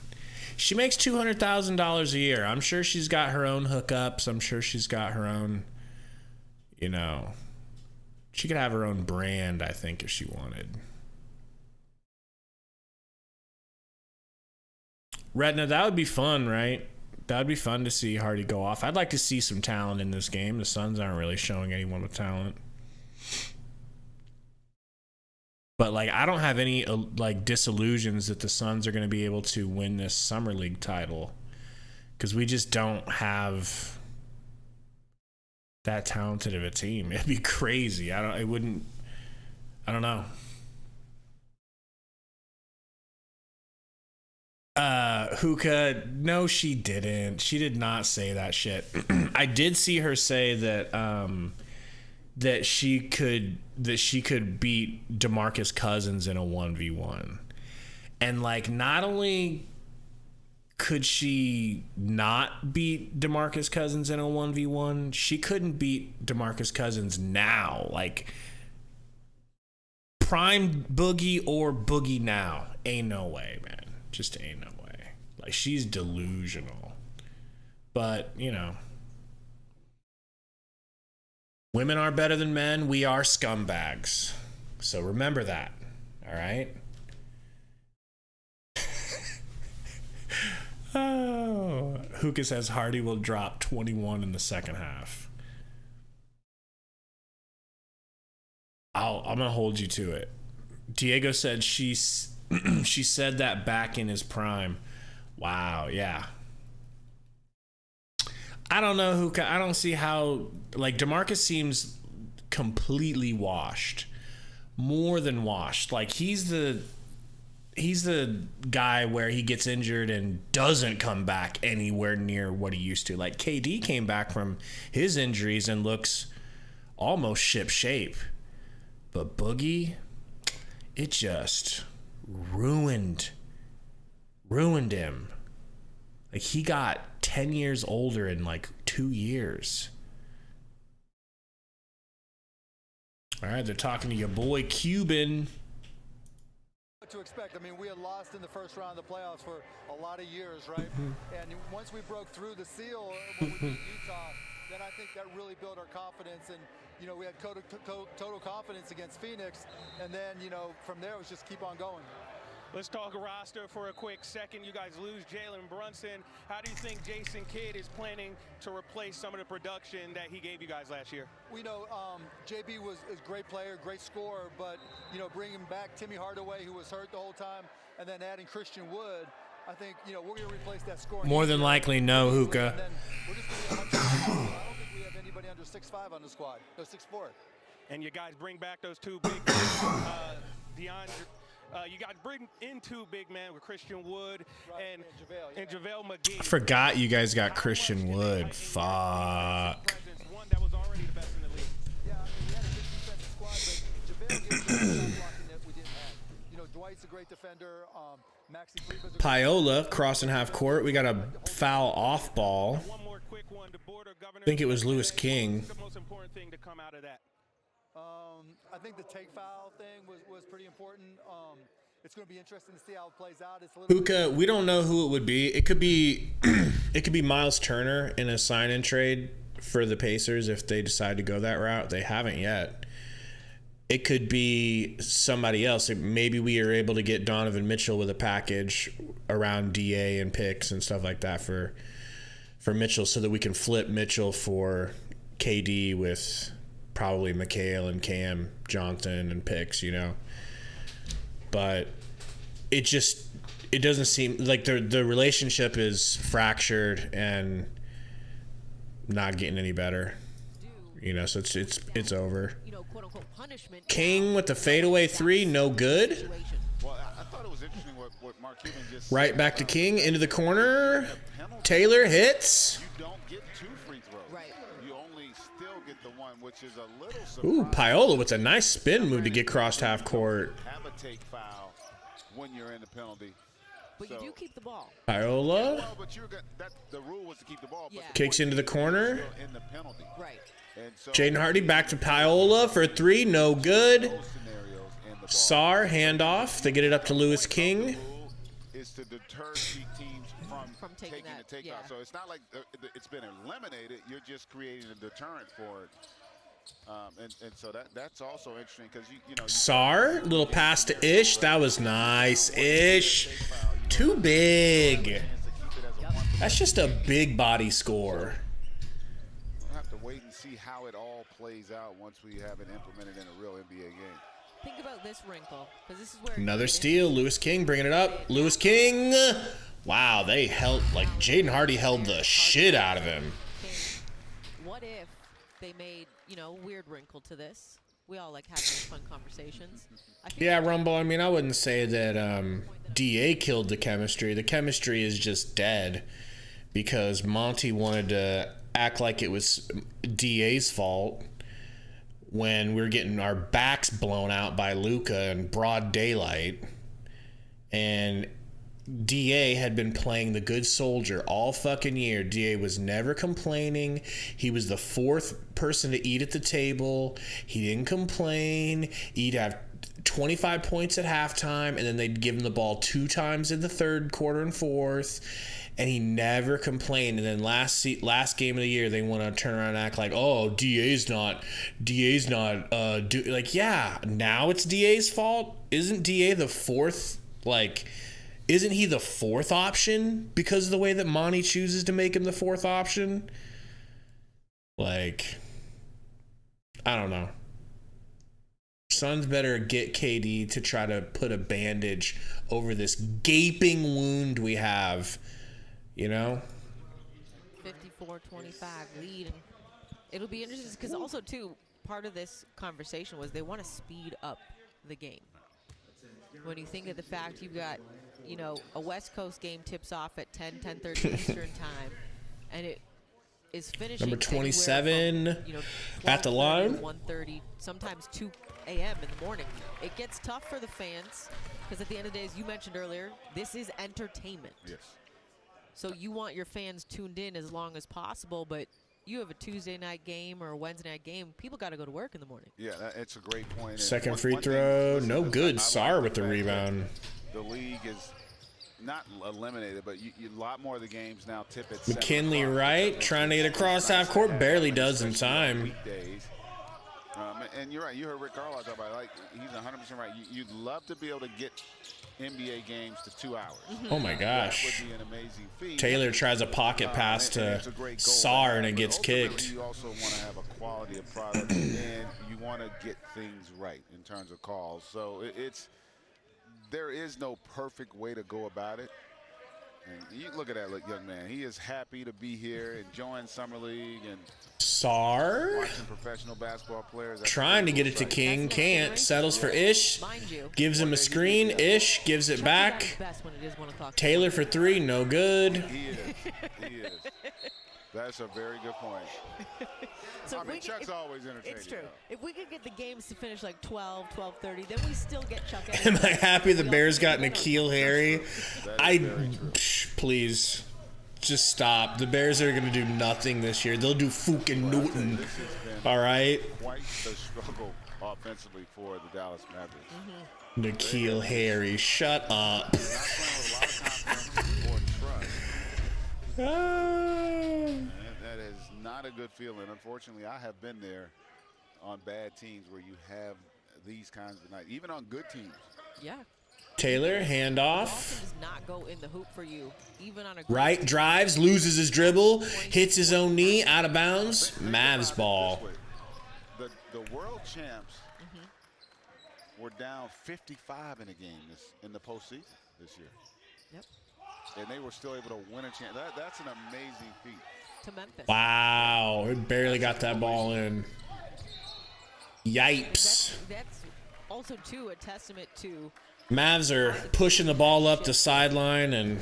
She makes $200,000 a year. I'm sure she's got her own hookups. I'm sure she's got her own, you know, she could have her own brand, I think, if she wanted. Retna, that would be fun, right? That would be fun to see Hardy go off. I'd like to see some talent in this game. The Suns aren't really showing anyone with talent. But, like, I don't have any, like, disillusions that the Suns are going to be able to win this Summer League title. Because we just don't have that talented of a team. It'd be crazy. I don't know. Hookah, no, she didn't. She did not say that shit. I did see her say that that she could beat DeMarcus Cousins in a 1v1. And like, not only could she not beat DeMarcus Cousins in a 1v1, she couldn't beat DeMarcus Cousins now. Like, prime Boogie or Boogie now. Ain't no way, man. Just ain't no way. Like, she's delusional. But, you know, women are better than men. We are scumbags. So remember that. All right? Oh, Hookah says Hardy will drop 21 in the second half. I'm gonna hold you to it. Diego said she said that back in his prime. Wow, yeah. I don't know, Hookah. I don't see how, like, DeMarcus seems completely washed, more than washed. Like, he's the guy where he gets injured and doesn't come back anywhere near what he used to. Like, KD came back from his injuries and looks almost ship shape. But Boogie, it just ruined him. Like, he got 10 years older in like 2 years. All right, they're talking to your boy Cuban. What to expect? I mean, we had lost in the first round of the playoffs for a lot of years, right? And once we broke through the seal when we beat Utah, then I think that really built our confidence. And, you know, we had total confidence against Phoenix. And then, you know, from there, it was just keep on going. Let's talk roster for a quick second. You guys lose Jalen Brunson. How do you think Jason Kidd is planning to replace some of the production that he gave you guys last year? We know JB is a great player, great scorer, but, you know, bringing back Timmy Hardaway, who was hurt the whole time, and then adding Christian Wood, I think, you know, we're going to replace that scoring. More than likely, no, Hookah. We're just gonna be I don't think we have anybody under 6'5" on the squad. No, 6'4". And you guys bring back those two big DeAndre. You guys bring in two big men with Christian Wood and JaVale McGee. I forgot you guys got Christian Wood. Fuck. One that was already the best in the league. Yeah, I mean, we had a good defensive squad, but JaVale gives us the blocking that we didn't have. You know, Dwight's a great defender. Maxi Kleber's a Paola crossing half court. We got a foul off ball. One more quick one. The border governor. I think it was Lewis King. What's the most important thing to come out of that? I think the take foul thing was pretty important. It's going to be interesting to see how it plays out. It's a little Hookah, we don't know who it would be. It could be it could be Miles Turner in a sign-in trade for the Pacers if they decide to go that route. They haven't yet. It could be somebody else. Maybe we are able to get Donovan Mitchell with a package around DA and picks and stuff like that for Mitchell, so that we can flip Mitchell for KD with probably McHale and Cam Johnson and picks, you know. But it doesn't seem like the relationship is fractured and not getting any better, you know. So it's over. King with the fadeaway three, no good. Well, I thought it was interesting what Mark Cuban just said. Right back to King into the corner. Taylor hits. You don't get two free throws. Right. You only still get the one, which is a little surprising. Ooh, Paola with a nice spin move to get crossed half court. Have a take foul when you're in the penalty. But you do keep the ball. Paola Well, but the rule was to keep the ball. But Yeah. kicks into the corner. in the penalty. Right. And so Jaden Hardy back to Paola for three, no good. those scenarios and the ball. Sar handoff. They get it up to Lewis King. The rule is to deter teams from taking taking that, the takeout. yeah. So it's not like it's been eliminated. You're just creating a deterrent for it. And so that's also interesting because you know. Sar, little pass to Ish. That was nice. Ish. Too big. That's just a big body score. We'll have to wait and see how it all plays out once we have it implemented in a real NBA game. Think about this wrinkle, because this is where Another steal. Lewis King bringing it up. Lewis King. Wow, they held, like, Jaden Hardy held the shit out of him. What if they made, you know, weird wrinkle to this? We all like having these fun conversations. Yeah, Rumble, I mean, I wouldn't say that DA killed the chemistry. The chemistry is just dead because Monty wanted to act like it was DA's fault when we were getting our backs blown out by Luka in broad daylight. And DA had been playing the good soldier all fucking year. DA was never complaining. He was the fourth person to eat at the table. He didn't complain. He'd have 25 points at halftime, and then they'd give him the ball 2 times in the third quarter and fourth, and he never complained. And then last game of the year, they want to turn around and act like, oh, DA's not, like, yeah, now it's DA's fault. Isn't DA the fourth, like, isn't he the fourth option because of the way that Monty chooses to make him the fourth option? Like, I don't know. Suns better get KD to try to put a bandage over this gaping wound we have, you know? 54-25 lead. And it'll be interesting because also, too, part of this conversation was they want to speed up the game. When you think of the fact you've got, you know, a West Coast game tips off at 10:30 Eastern time, and it is finishing number 27 from, you know, at the line, 1:30, sometimes 2 a.m. in the morning. It gets tough for the fans because at the end of the day, as you mentioned earlier, this is entertainment. Yes. So you want your fans tuned in as long as possible, but you have a Tuesday night game or a Wednesday night game, people got to go to work in the morning. Yeah, it's a great point. Second free throw, no good. Sarr with the rebound. The league is not eliminated, but a lot more of the games now tip at McKinley Wright trying to get across half court, barely does in time. And you're right. You heard Rick Carlisle talk about it. Like, he's 100% right. You'd love to be able to get NBA games to 2 hours. Oh my gosh. That would be an amazing feat. Taylor tries a pocket pass to Sarr and it gets kicked. You also want to have a quality of product and you want to get things right in terms of calls. So there is no perfect way to go about it. And you look at that young man. He is happy to be here, enjoying summer league and Sarr watching professional basketball players. trying to get it to King, can't, settles for Ish, gives him a screen, Ish gives it back. Taylor for 3, no good. He is. That's a very good point. So I mean, Chuck's always entertaining. It's true. If we could get the games to finish like 12, 12:30, then we still get Chuck. Am I happy the Bears got N'Keal Harry? Please, just stop. The Bears are going to do nothing this year. They'll do fucking Newton. All right? Quite the struggle offensively for the Dallas Mavericks. N'Keal Harry, shut up. Not playing with a lot of confidence or trust. That is not a good feeling. Unfortunately, I have been there on bad teams where you have these kinds of nights, even on good teams. Yeah. Taylor, handoff. Does not go in the hoop for you, even on a right, drives, loses his dribble, hits his own knee, out of bounds. Mavs ball. The world champs were down 55 in a game in the postseason this year. Yep. And they were still able to win a chance. That's an amazing feat. To Memphis. Wow, it barely got that ball in. Yipes. That's also, too, a testament to Mavs are pushing the ball up the sideline, and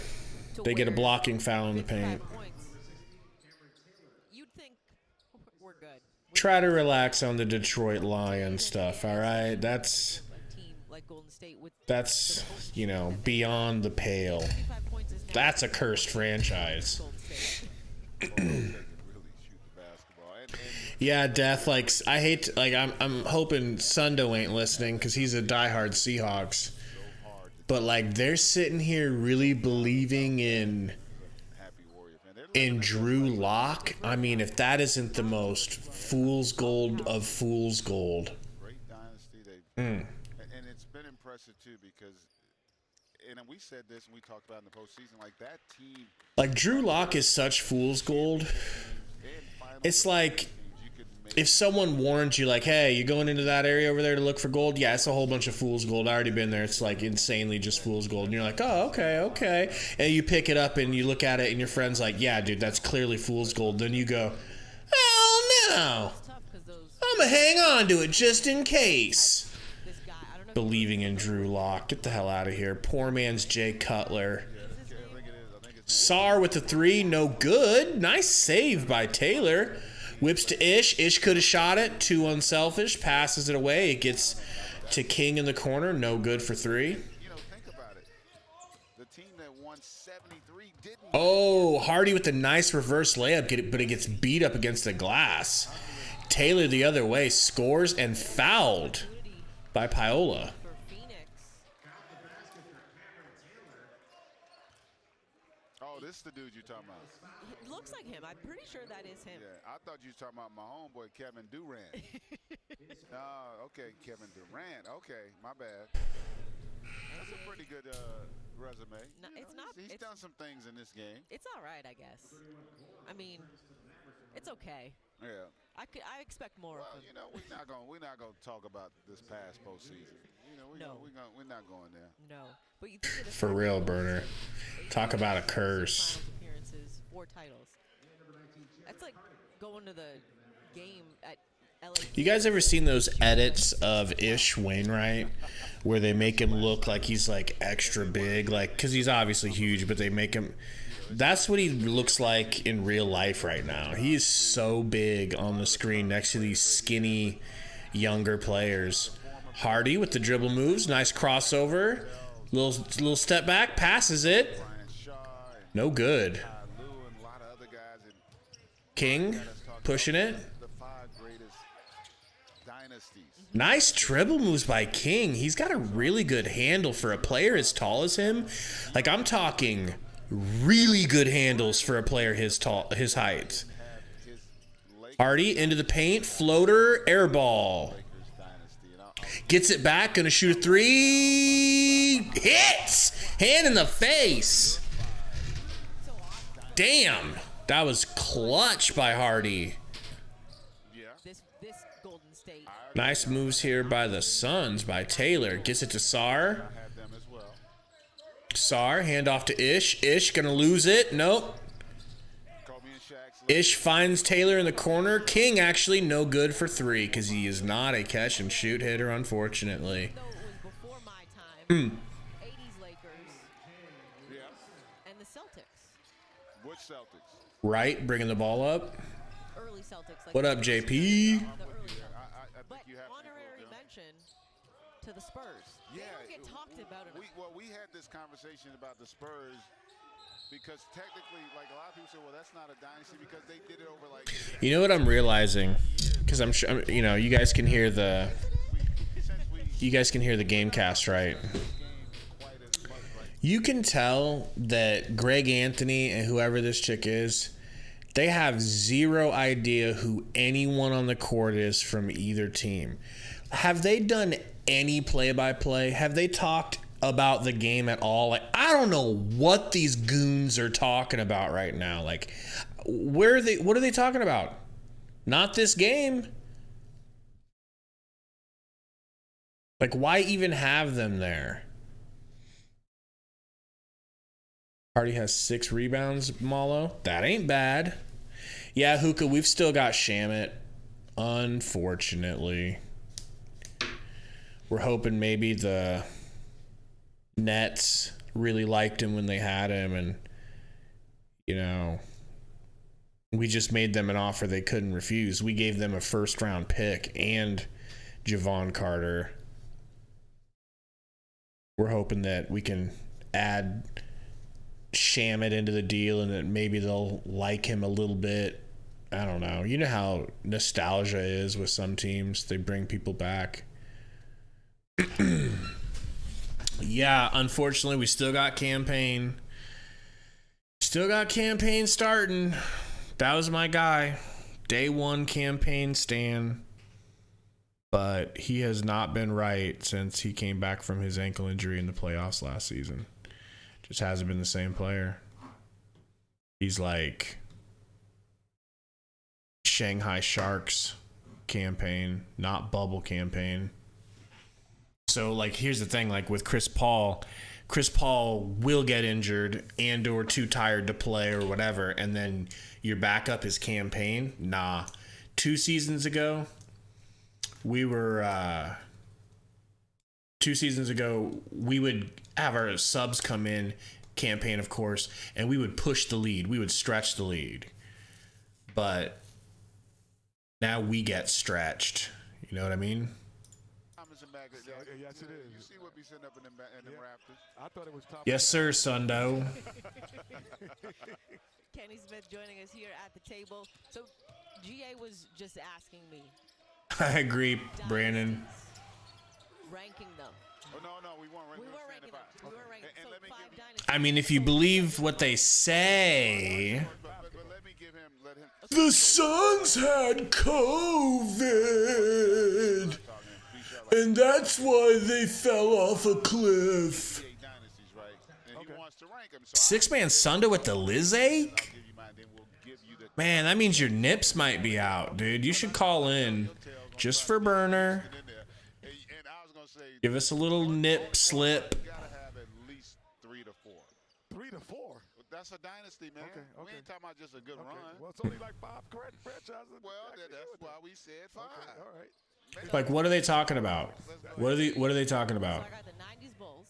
they get a blocking foul in the paint. You'd think we're good. Try to relax on the Detroit Lions stuff, all right? That's, you know, beyond the pale. That's a cursed franchise. Yeah, Death, like, I hate, like, I'm hoping Sundo ain't listening because he's a diehard Seahawks. But, like, they're sitting here really believing in Drew Lock. I mean, if that isn't the most fool's gold of fool's gold. Great dynasty. And it's been impressive, too, because, and we said this and we talked about in the postseason, like, that team. Like, Drew Lock is such fool's gold. It's like, if someone warns you, like, hey, you going into that area over there to look for gold? Yeah, it's a whole bunch of fool's gold. I already been there. It's, like, insanely just fool's gold. And you're like, oh, okay. And you pick it up and you look at it and your friend's like, yeah, dude, that's clearly fool's gold. Then you go, oh, no. I'm going to hang on to it just in case. Believing in Drew Lock. Get the hell out of here. Poor man's Jay Cutler. Sarr with the 3, no good. Nice save by Taylor. Whips to Ish. Ish could have shot it. Too unselfish. Passes it away. It gets to King in the corner. No good for 3. You know, think about it. The team that won 73 didn't. Oh, Hardy with a nice reverse layup, but it gets beat up against the glass. Taylor the other way scores and fouled by Paola. this is the dude you're talking about. It looks like him. I'm pretty sure that is him. Yeah, I thought you were talking about my homeboy, Kevin Durant. Okay, Kevin Durant. Okay, my bad. That's a pretty good resume. No, it's not. He's done some things in this game. It's all right, I guess. I mean, it's okay. Yeah. I expect more of him. You know, we're not gonna talk about this past postseason. You know, we're not going there. No, but you think For real, Burner. Talk about a curse. Appearances, 4 titles. That's like going to the game at LA. You guys ever seen those edits of Ish Wainwright where they make him look like he's like extra big, like because he's obviously huge, but they make him. That's what he looks like in real life right now. He is so big on the screen next to these skinny younger players. Hardy with the dribble moves, nice crossover, little step back, passes it. No good. King pushing it. Nice dribble moves by King. He's got a really good handle for a player as tall as him. Like, I'm talking really good handles for a player his height. Hardy into the paint, floater, air ball. Gets it back, gonna shoot a 3. Hits! Hand in the face. Damn. That was clutch by Hardy. This Golden State. Nice moves here by the Suns, by Taylor. Gets it to Sar. Sar, hand off to Ish. Ish gonna lose it. Nope. Ish finds Taylor in the corner. King actually no good for 3 because he is not a catch and shoot hitter, unfortunately. Though it was before my time. 80s Lakers. And the Celtics. Which Celtics? Right, bringing the ball up. Early Celtics. Like What up, JP? But honorary mention to the Spurs. Yeah, they don't get talked about enough. We had this conversation about the Spurs because technically, like a lot of people say, well, that's not a dynasty because they did it over like. You know what I'm realizing? Because I'm sure, you know, you guys can hear the Gamecast, right? You can tell that Greg Anthony and whoever this chick is, they have zero idea who anyone on the court is from either team. Have they done any play-by-play? Have they talked about the game at all? Like, I don't know what these goons are talking about right now. Like, what are they talking about? Not this game. Like, why even have them there? Hardy has 6 rebounds, Malo. That ain't bad. Yeah, Hookah, we've still got Shamit. Unfortunately. We're hoping maybe the Nets really liked him when they had him, and, you know, we just made them an offer they couldn't refuse. We gave them a first-round pick and Javon Carter. We're hoping that we can add Shamit into the deal and that maybe they'll like him a little bit. I don't know. You know how nostalgia is with some teams. They bring people back. Yeah, unfortunately, we still got campaign. Still got campaign starting. That was my guy. Day 1 campaign Stan. But he has not been right since he came back from his ankle injury in the playoffs last season. Just hasn't been the same player. He's like Shanghai Sharks campaign, not bubble campaign. So, like, here's the thing, like, with Chris Paul will get injured and or too tired to play or whatever, and then your backup is campaign. Nah. 2 seasons ago, we were 2 seasons ago, we would have our subs come in, campaign, of course, and we would push the lead. We would stretch the lead. But now we get stretched. You know what I mean? Yes, it is. You see what be sitting up in the rafters? I thought it was top. Yes, sir, Sundo. Kenny Smith joining us here at the table. So, GA was just asking me. I agree, Brandon. ranking them. Oh, no, we weren't ranking them. We were ranking And so let me 5 give- dynasties. I mean, if you believe what they say, But let me give him, the Suns had COVID, and that's why they fell off a cliff. dynasties, right? And he wants to rank them. So Six-man Sunder with the Lizake? I'll give you mine, then we'll give you the Man, that means your nips might be out, dude. You should call in just for burner. in there. And I was gonna say, Give us a little nip slip. you gotta have at least 3 to 4. 3 to 4. That's a dynasty, man. Okay. We ain't talking about just a good run. Well, it's only like 5 franchises. Well, that's why we said 5. Okay, all right. Like, what are they talking about? What are they talking about? So I got the 90s Bulls.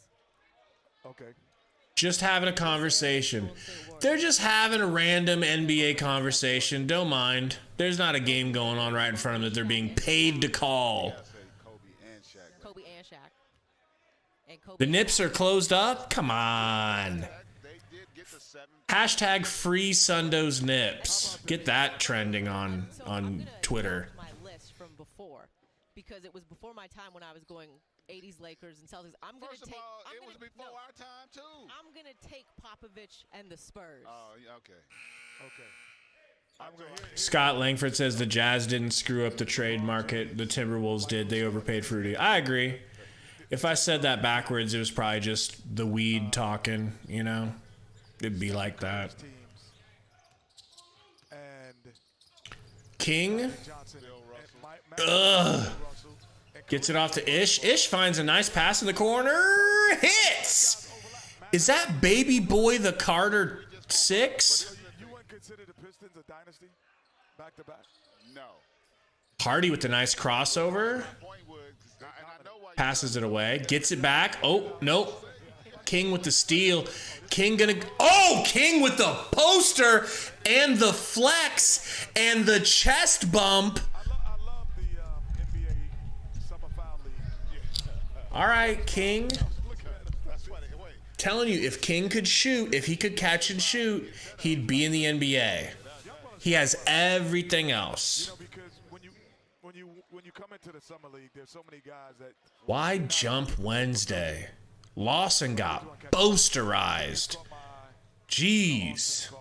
Okay. Just having a conversation. They're just having a random NBA conversation. Don't mind. There's not a game going on right in front of them that they're being paid to call. I say Kobe and Shaq. Kobe and Shaq. And Kobe The nips are closed up? Come on. They did get the 7. Hashtag free Sundo's nips. Get that trending on So I'm gonna Twitter. go to my list from before because it was before my time when I was going 80s Lakers and Celtics. I'm going to First of take all, I'm it gonna- was before no, our time, too. I'm going to take Popovich and the Spurs. Oh, yeah, okay. Okay. I'm going to hear Scott Langford says the Jazz didn't screw up the trade market. The Timberwolves did. They overpaid Fruity. I agree. If I said that backwards, it was probably just the weed talking, you know? It'd be like that. teams. And King Johnson and Ugh. Gets it off to Ish. Ish finds a nice pass in the corner. Hits! Is that baby boy the Carter 6? You wouldn't consider the Pistons a dynasty back to back? No. Hardy with the nice crossover. Point would, and I know why you Passes it away. Gets it back. Oh, nope. King with the steal. King gonna. Oh, King with the poster and the flex and the chest bump. I love the NBA Summer Foul League. All right, King. That's why they wait. Telling you, if King could shoot, if he could catch and shoot, he'd be in the NBA. He has everything else. Because when you come into the Summer League, there's so many guys that Why jump Wednesday? Lawson got posterized. Jeez.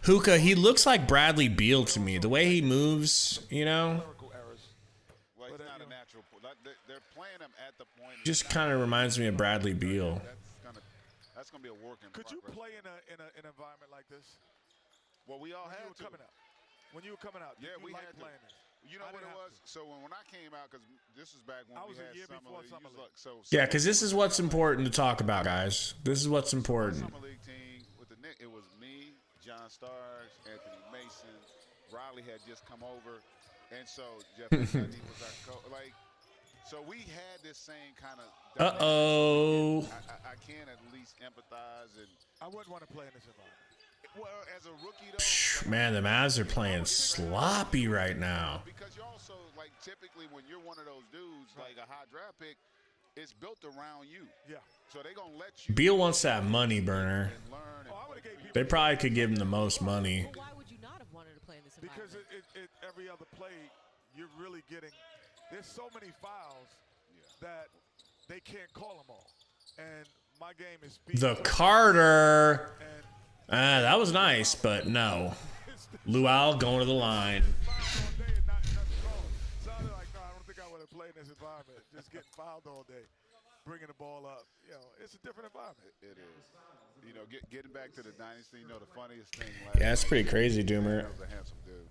Hookah, he looks like Bradley Beal to me. The way he moves, you know, Well, it's not a natural. They're playing him at the point. just kind of reminds me of Bradley Beal. That's gonna be a work in Could you progress. play in an environment like this? Well, we all When you had were to. coming out. When you were coming out, Yeah, did you we like had to. playing this? You know I what it didn't have was? So when I came out, because this is back when I we was a had year summer before league. Summer League. Yeah, because this is what's important to talk about, guys. This is what's important. Summer league team with the Knicks. It was me, John Starks, Anthony Mason. Riley had just come over, and so Jeff Gundy was our coach. Like, so we had this same kind of. Uh-oh. I can at least empathize and. I wouldn't want to play in this environment. Well, as a rookie though. Man, the Mavs are playing sloppy right now. Because you're also like typically when you're one of those dudes like a high draft pick, it's built around you. Yeah. So they're gonna let you. Beal wants that money, Burner. And learn. And I would have gave people They probably could give him the most money. Well, why would you not have wanted to play in this environment? because every other play, you're really getting. There's so many fouls that they can't call them all, and my game is speed. The Carter. And That was nice, but no. Luau going to the line. all day and nothing wrong. Sounded like, no, I don't think I would have played in this environment. Just getting fouled all day, bringing the ball up. You know, it's a different environment. It is. You know, getting back to the dynasty. You know, the funniest thing. Yeah, it's pretty crazy, Doomer. That was a handsome dude.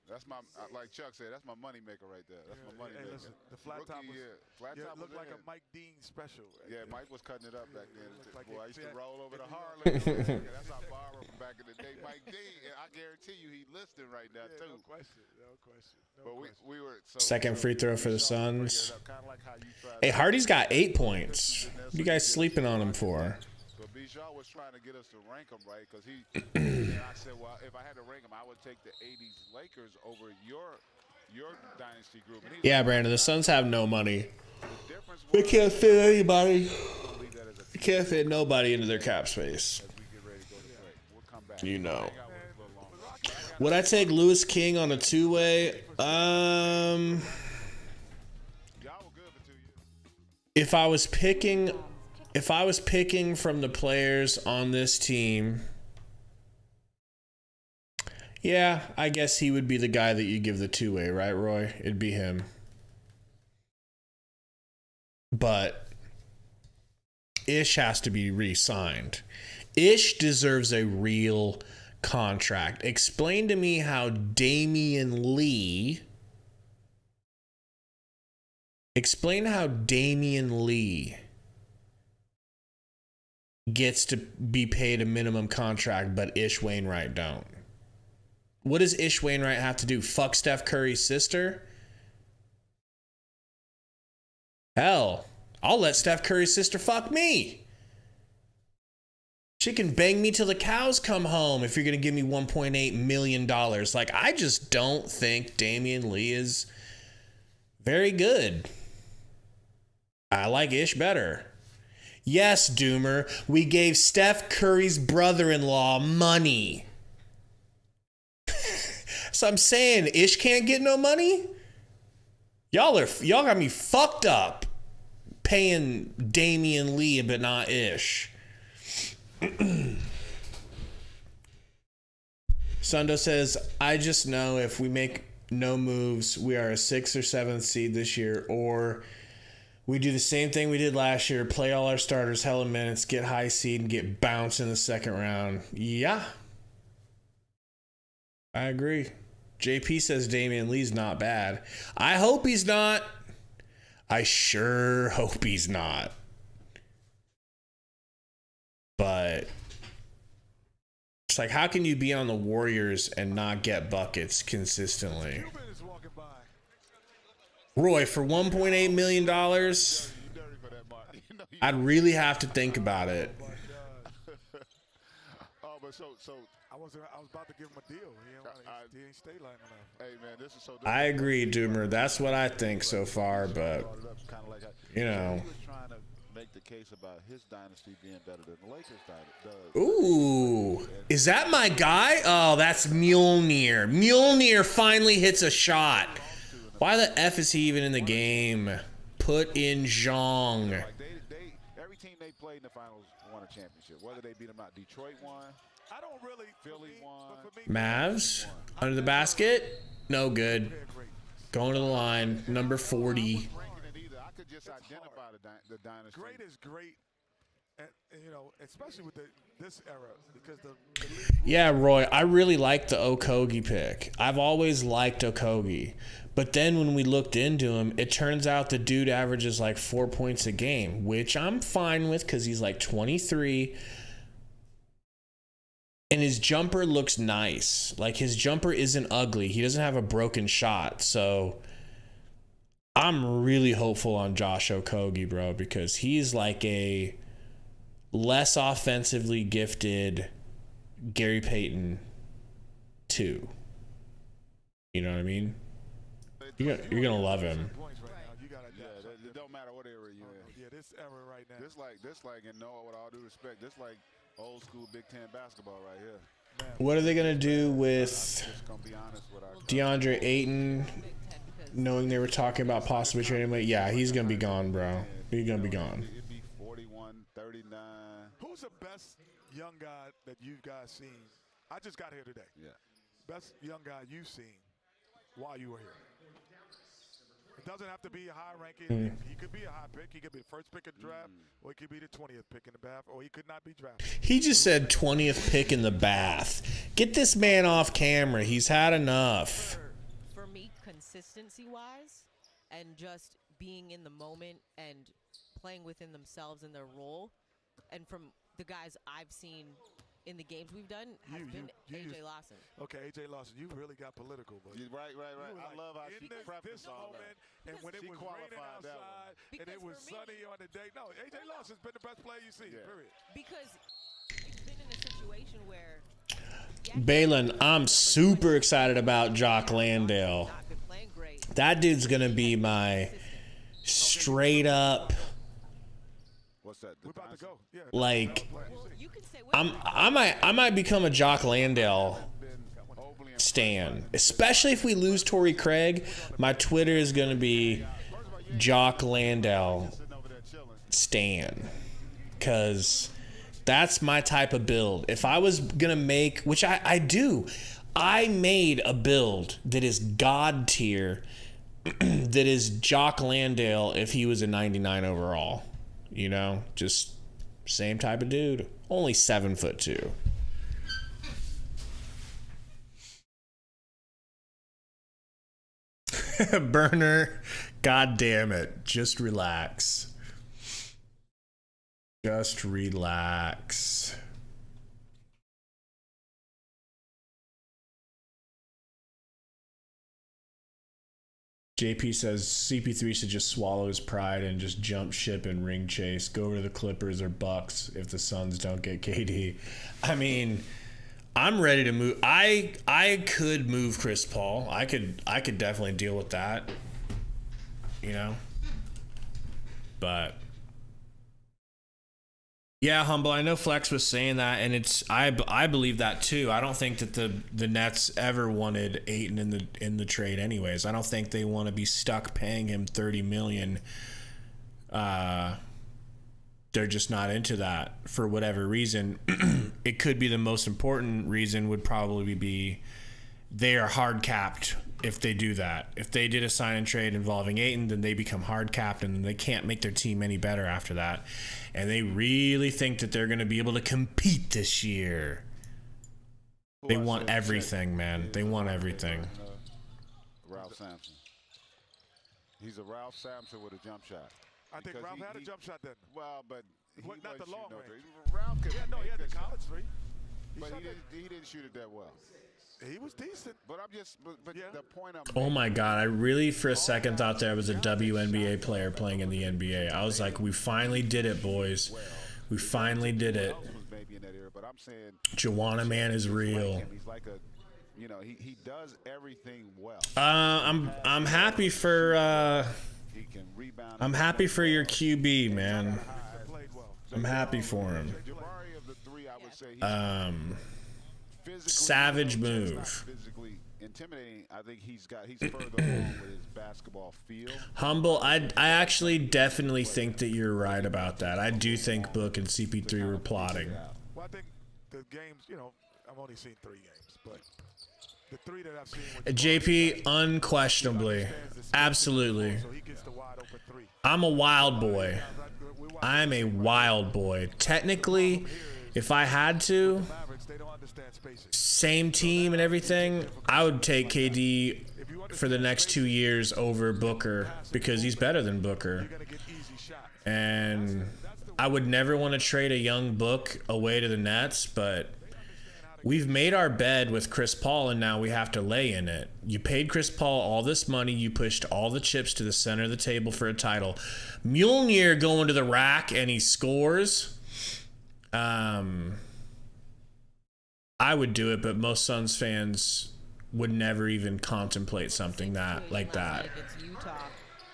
That's my, like Chuck said, that's my money maker right there. That's my money Hey, maker. listen, the flat top was, flat top looked was like in. a Mike Dean special. Right Yeah, there. Mike was cutting it up back then. like Boy, I used to see, roll over to if you- Harlem. That's our barber from back in the day, Mike D. And I guarantee you, he listening right now Yeah, too. no question. No question. No But question. we were Second free throw for the Shaw bringing Suns. it up, kinda like how you tried Hey, to- Hardy's got 8 points. What are you guys sleeping on him for? But B. Shaw was trying to get us to rank him right because he. And I said, well, if I had to rank him, I would take the '80s Lakers over your dynasty group. And he's Yeah, like, Brandon, the Suns have no money. the difference They was- can't fit anybody. We'll leave that as a They can't fit nobody into their cap space. as we get ready to go to break. We'll come back. You know. Hang out with us a little longer. Would I take Lewis King on a two-way? if I was picking from the players on this team, yeah, I guess he would be the guy that you give the two-way, right, Roy? It'd be him. But Ish has to be re-signed. Ish deserves a real contract. Explain to me how Damian Lee gets to be paid a minimum contract, but Ish Wainwright don't. What does Ish Wainwright have to do? Fuck Steph Curry's sister? Hell, I'll let Steph Curry's sister fuck me. She can bang me till the cows come home if you're going to give me $1.8 million. Like, I just don't think Damian Lee is very good. I like Ish better. Yes, Doomer, we gave Steph Curry's brother-in-law money. So I'm saying Ish can't get no money? Y'all got me fucked up paying Damian Lee but not Ish. Sundo says, I just know if we make no moves, we are a 6th or 7th seed this year, or we do the same thing we did last year, play all our starters hella minutes, get high seed, and get bounced in the second round. Yeah. I agree. JP says Damian Lee's not bad. I hope he's not. I sure hope he's not. But it's like, how can you be on the Warriors and not get buckets consistently? Roy, for $1.8 million, I'd really have to think about it. Oh, but so I was about to give him a deal. He ain't stay long enough. Hey man, this is so. I agree, Doomer. That's what I think so far, but you know. Make the case about his dynasty being better than the Lakers dynasty. Ooh, is that my guy? Oh, that's Mjolnir. Mjolnir finally hits a shot. Why the F is he even in the game? Put in Zhang. Every team they played in the finals won a championship. Whether they beat them out, Detroit won. I don't really. Philly won. Mavs under the basket. No good. Going to the line. Number 40. I could just identify the dynasty. Great is great, and you know, especially with this era, because the yeah, Roy, I really like the Okogie pick. I've always liked Okogie, but then when we looked into him, it turns out the dude averages like 4 points a game, which I'm fine with because he's like 23, and his jumper looks nice. Like, his jumper isn't ugly. He doesn't have a broken shot, so I'm really hopeful on Josh Okogie, bro, because he's like a less offensively gifted Gary Payton 2. You know what I mean? You're going to love him. It don't matter what era you're in. Yeah, this era right now. This like, and Noah, with all due respect, this like old school Big Ten basketball right here. What are they going to do with DeAndre Ayton? Knowing they were talking about possibly trading him, yeah, he's gonna be gone, bro. He's gonna be gone. It'd be 41, 39. Who's the best young guy that you guys seen? I just got here today. Yeah. Best young guy you've seen while you were here. It doesn't have to be a high ranking. He could be a high pick. He could be the first pick in the draft, or he could be the 20th pick in the bath, or he could not be drafted. He just said 20th pick in the bath. Get this man off camera. He's had enough. For me, consistency-wise, and just being in the moment and playing within themselves and their role, and from the guys I've seen in the games we've done, has been A.J. Lawson. Okay, A.J. Lawson, you really got political, but right. I love how she prefaced all moment, that. And when it was raining outside, and it was sunny on the day, no, A.J. Lawson's been the best player you've seen, period. Because it's been in a situation where Balin, I'm super excited about Jock Landale. That dude's gonna be my straight up. What's that? We're about to go. Yeah. Like, I might become a Jock Landale stan, especially if we lose Torrey Craig. My Twitter is gonna be Jock Landale stan, because that's my type of build. If I was gonna make, which I do, I made a build that is god tier, that is Jock Landale if he was a 99 overall. You know, just same type of dude. Only 7'2". Burner, god damn it. Just relax. Just relax. JP says CP3 should just swallow his pride and just jump ship and ring chase. Go over to the Clippers or Bucks if the Suns don't get KD. I mean, I'm ready to move. I could move Chris Paul. I could definitely deal with that. You know? But yeah, Humble, I know Flex was saying that, and it's I believe that too. I don't think that the Nets ever wanted Ayton in the trade anyways. I don't think they want to be stuck paying him $30 million. They're just not into that for whatever reason. It could be the most important reason would probably be they are hard capped if they do that. If they did a sign and trade involving Ayton, then they become hard capped and they can't make their team any better after that. And they really think that they're going to be able to compete this year. They want everything, man. They want everything. Ralph Sampson. He's a Ralph Sampson with a jump shot. I think Ralph had a jump shot then. Well, but he not the long range. Ralph could he had the college three. But he didn't shoot it that well. He was decent. But I'm just, but the point I'm Oh my God, I really for a second thought there was a WNBA player playing in the NBA. I was like, we finally did it, boys. We finally did it. Joanna Man is real. He's like a, you know, he does everything well. I'm happy for I'm happy for your QB, man. I'm happy for him. Savage move. Physically intimidating. I think he's further along with his basketball feel. Humble, I actually definitely think that you're right about that. I do think Book and CP3 were plotting. Well, I think the games, you know, I've only seen 3 games, but the 3 that I've seen JP, unquestionably. Absolutely. I'm a wild boy. I'm a wild boy. Technically, if I had to, same team and everything, I would take KD for the next 2 years over Booker because he's better than Booker. And I would never want to trade a young Book away to the Nets, but we've made our bed with Chris Paul and now we have to lay in it. You paid Chris Paul all this money. You pushed all the chips to the center of the table for a title. Mjolnir going to the rack and he scores. I would do it, but most Suns fans would never even contemplate something like that. Against Utah.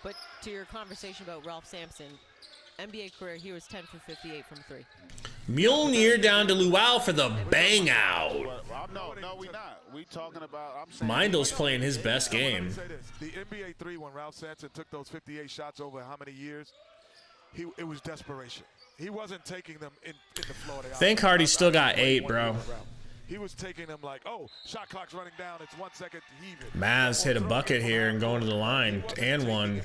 But to your conversation about Ralph Sampson, NBA career, he was 10 for 58 from 3. Mjolnir down to Luau for the bang out. No, we're not. We talking about. Mindel's playing his best game. The NBA 3, when Ralph Sampson took those 58 shots over how many years? It was desperation. He wasn't taking them in the floor. Thank Hardy still got 8, bro. He was taking them like, oh, shot clock's running down. It's 1 second to heave it. Maz hit a bucket here and going to the line and one.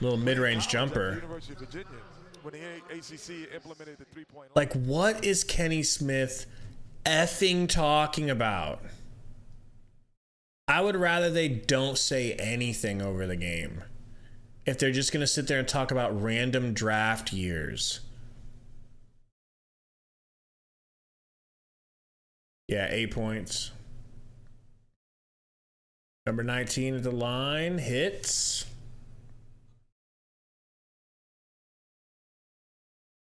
Little mid-range jumper. University of Virginia, when the ACC implemented the 3-point line. Like, what is Kenny Smith effing talking about? I would rather they don't say anything over the game if they're just going to sit there and talk about random draft years. Yeah, 8 points. Number 19 at the line hits.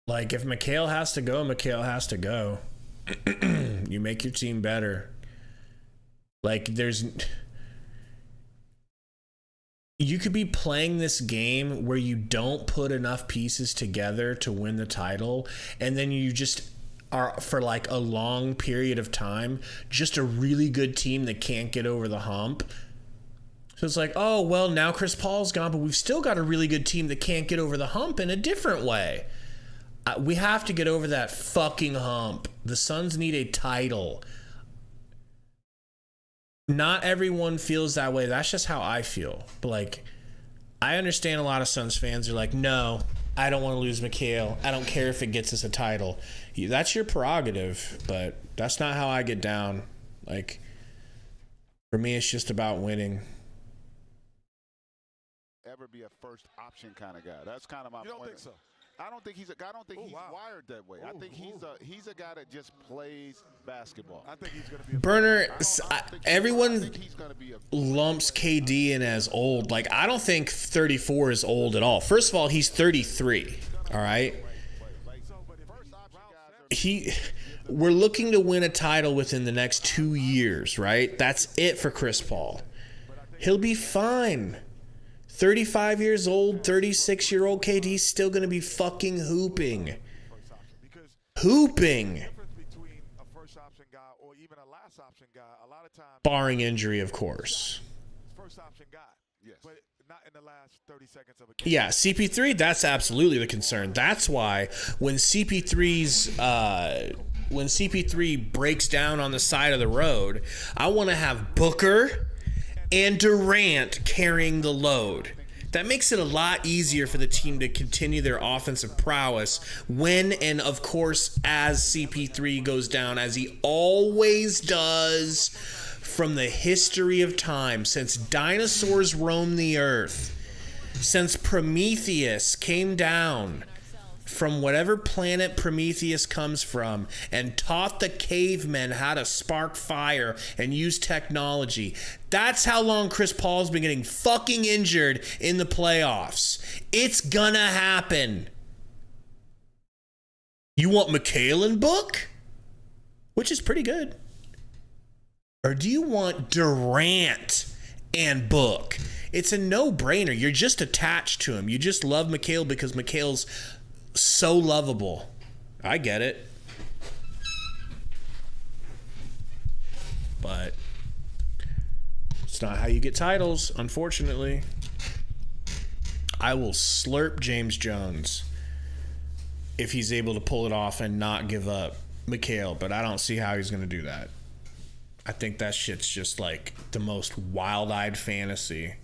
Like, if McHale has to go, McHale has to go. You make your team better. Like, you could be playing this game where you don't put enough pieces together to win the title, and then you just are, for like a long period of time, just a really good team that can't get over the hump. So it's like, oh, well, now Chris Paul's gone, but we've still got a really good team that can't get over the hump in a different way. We have to get over that fucking hump. The Suns need a title. Not everyone feels that way. That's just how I feel. But, like, I understand a lot of Suns fans are like, no, I don't want to lose Mikal. I don't care if it gets us a title. That's your prerogative, but that's not how I get down. Like, for me, it's just about winning. Ever be a first option kind of guy. That's kind of my point. You don't think so? I don't think he's wired that way. I think he's a guy that just plays basketball. I think he's going to be Burner, everyone lumps KD in as old. Like, I don't think 34 is old at all. First of all, he's 33. All right. We're looking to win a title within the next 2 years, right? That's it for Chris Paul. He'll be fine. 35 years old, 36-year-old KD's still going to be fucking hooping. Hooping. Barring injury, of course. Yeah, CP3, that's absolutely the concern. That's why when CP3 breaks down on the side of the road, I want to have Booker and Durant carrying the load. That makes it a lot easier for the team to continue their offensive prowess when and, of course, as CP3 goes down, as he always does from the history of time, since dinosaurs roamed the earth, since Prometheus came down from whatever planet Prometheus comes from and taught the cavemen how to spark fire and use technology. That's how long Chris Paul's been getting fucking injured in the playoffs. It's gonna happen. You want Mikal and Book? Which is pretty good. Or do you want Durant and Book? It's a no-brainer. You're just attached to him. You just love Mikal because Mikal's so lovable. I get it. But it's not how you get titles, unfortunately. I will slurp James Jones if he's able to pull it off and not give up Mikal, but I don't see how he's going to do that. I think that shit's just like the most wild-eyed fantasy.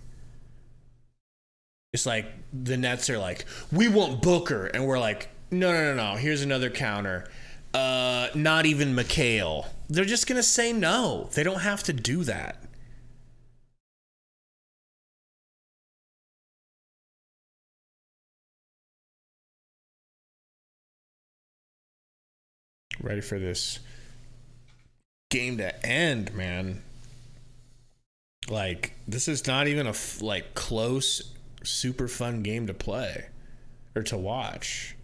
It's like the Nets are like, we want Booker. And we're like, no. Here's another counter. Not even Mikal. They're just going to say no. They don't have to do that. Ready for this game to end, man. Like, this is not even a close, super fun game to play or to watch.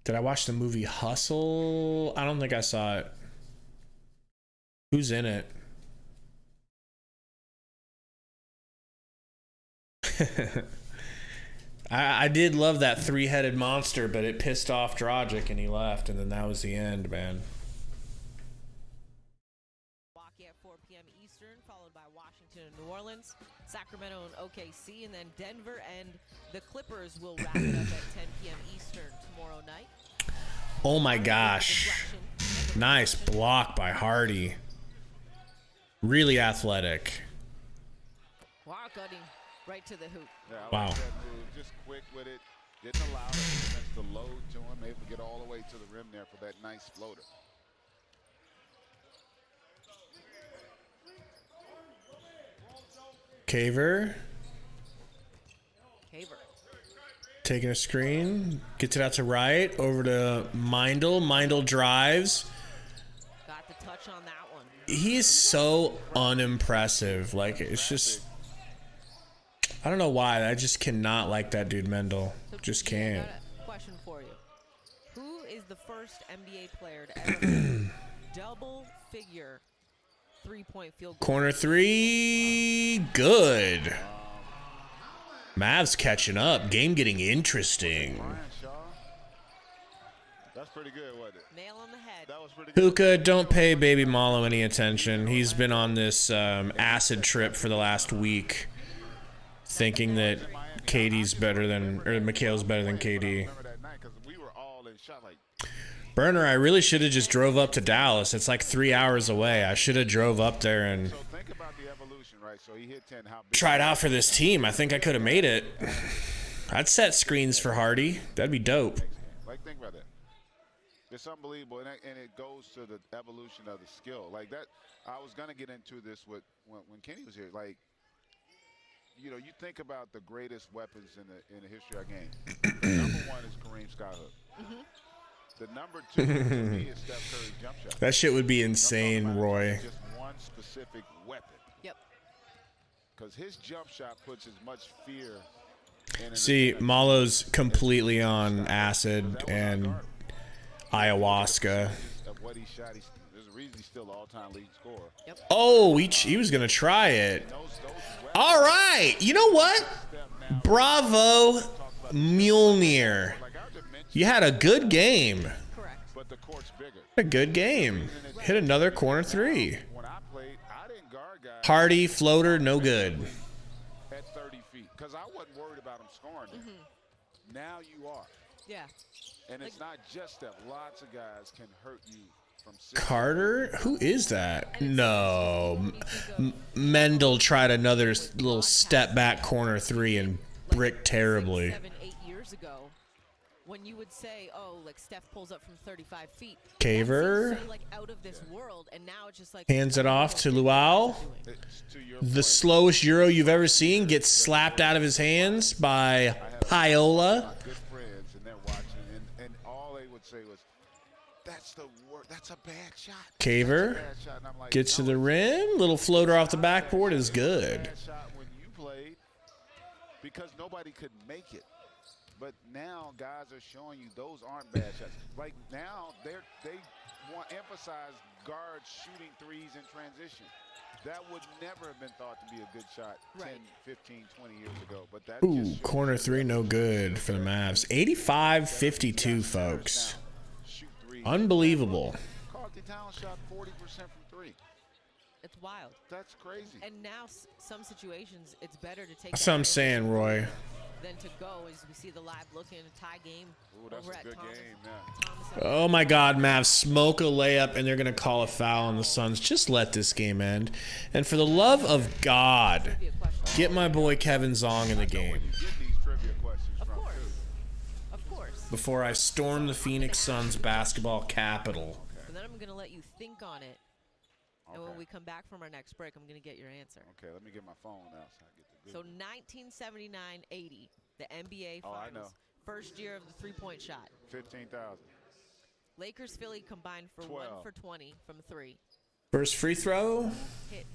Did I watch the movie Hustle? I don't think I saw it. Who's in it? I did love that three-headed monster, but it pissed off Dragic and he left, and then that was the end, man. Milwaukee at 4 p.m. Eastern, followed by Washington and New Orleans, Sacramento and OKC, and then Denver and the Clippers will wrap it up at 10 p.m. Eastern tomorrow night. Oh my gosh. Nice block by Hardy. Really athletic. Wow, cutting right to the hoop. Yeah, wow. Like that move. Just quick with it. Didn't allow the defense to load to him. Able to get all the way to the rim there for that nice floater. Caver. Taking a screen. Gets it out to right. Over to Mindle. Mindle drives. Got the touch on that one. He is so unimpressive. Like, it's just... I don't know why. I just cannot like that dude, Mendel. So just can't. I got a question for you. Who is the first NBA player to ever hit double-figure three-point field goal? Corner three. Good. Mavs catching up. Game getting interesting. That's pretty good, wasn't it? Nail on the head. That was pretty good. Hookah, don't pay Baby Malo any attention. He's been on this acid trip for the last week, thinking that KD's better than, or Mikhail's better than KD. Burner, I really should have just drove up to Dallas. It's like 3 hours away. I should have drove up there and tried out for this team. I think I could have made it. I'd set screens for Hardy. That'd be dope. Like, think about that. It's unbelievable, and it goes to the evolution of the skill. Like that, I was gonna get into this with when Kenny was here. Like, you know, you think about the greatest weapons in the history of our game. The number one is Kareem Skyhook. The number two to me is Steph Curry's jump shot. That shit would be insane, Roy. Just one specific weapon. Yep. Because his jump shot puts as much fear. See, Malo's completely on acid and ayahuasca. What he shot, there's a reason he's still the all-time leading scorer. Yep. Oh, he was gonna try it. All right, you know what? Bravo, Mjolnir. You had a good game. Correct. But the court's bigger. A good game. Hit another corner three. When I played, I didn't guard guys. Hardy floater, no good. At 30 feet, because I wasn't worried about him scoring. Now you are. Yeah. And it's not just that. Lots of guys can hurt you from. Carter? Who is that? No. Mendel tried another little step back corner three and bricked terribly. 7, 8 years ago, when you would say, "Oh, like Steph pulls up from 35 feet," Caver. so, like out of this world, and now it's just like Hands it off to Luau. The slowest Euro you've ever seen gets slapped out of his hands by Paola. Good friends, and they're watching, and all they would say was, "That's the word. That's a bad shot." Caver gets to the rim. Little floater off the backboard is good. Bad shot when you played, because nobody could make it. But now guys are showing you those aren't bad shots. Like now they want to emphasize guards shooting threes in transition. That would never have been thought to be a good shot 10, 15, 20 years ago. But that Ooh, corner three, no good for the Mavs. 85-52, folks. Unbelievable. Carlton Towns shot 40% from three. It's wild. That's crazy. And now some situations, it's better to take. That's what I'm saying, Roy. Than to go, as we see the live look in a tie game. Ooh, that's over a at good Thomas. game, yeah. Oh my God, Mavs smoke a layup and they're going to call a foul on the Suns. Just let this game end. And for the love of God, get my boy Kevin Zong in the game. Of course. Of course. Before I storm the Phoenix Suns basketball capital. And then I'm going to let you think on it. And when we come back from our next break, I'm going to get your answer. Okay, let me get my phone out so I get the good So one. 1979-80, the NBA Finals. First year of the three-point shot. 15,000. Lakers Philly combined for 12. 1 for 20 from three. First free throw. Hit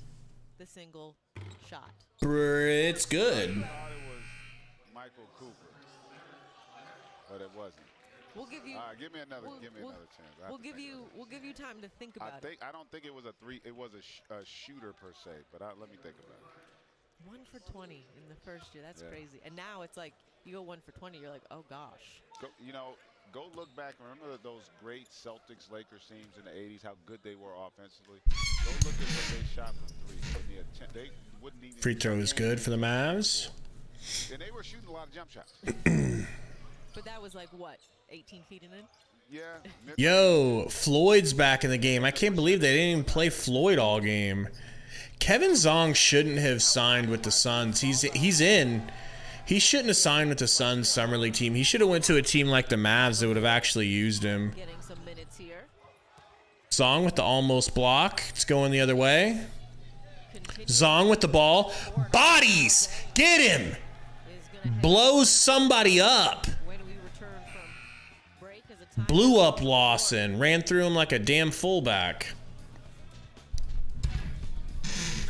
the single shot. It's good. I thought it was Michael Cooper, but it wasn't. We'll give you. Give me another chance. We'll give you time to think about it. I don't think it was a three. It was a shooter per se. But let me think about it. 1 for 20 in the first year. That's crazy. And now it's like you go 1 for 20. You're like, oh gosh. Go look back. Remember those great Celtics Lakers teams in the '80s? How good they were offensively. Go look at what they shot from three. They wouldn't even. Free throw is good for the Mavs. And they were shooting a lot of jump shots. But that was like what, 18 feet and in? Yeah. Yo, Floyd's back in the game. I can't believe they didn't even play Floyd all game. Kevin Zong shouldn't have signed with the Suns. He's in. He shouldn't have signed with the Suns summer league team. He should have went to a team like the Mavs that would have actually used him. Getting some minutes here. Zong with the almost block. It's going the other way. Zong with the ball. Bodies! Get him! Blows somebody up. Blew up Lawson. Ran through him like a damn fullback.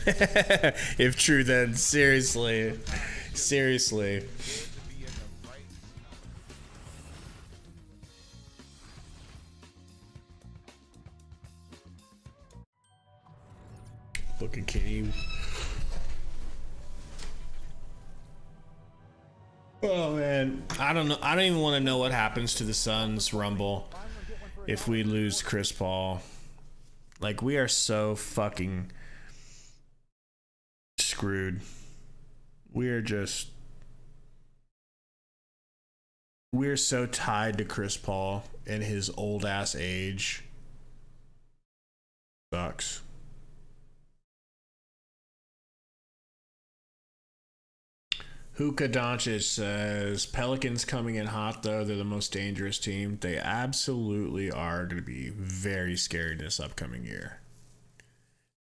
If true, then seriously. Seriously. Look at Kenny. Oh man, I don't know. I don't even want to know what happens to the Suns Rumble. if we lose Chris Paul. Like, we are so fucking screwed. We're so tied to Chris Paul and his old ass age. Sucks. Hookah Doncic says, Pelicans coming in hot, though. They're the most dangerous team. They absolutely are going to be very scary this upcoming year.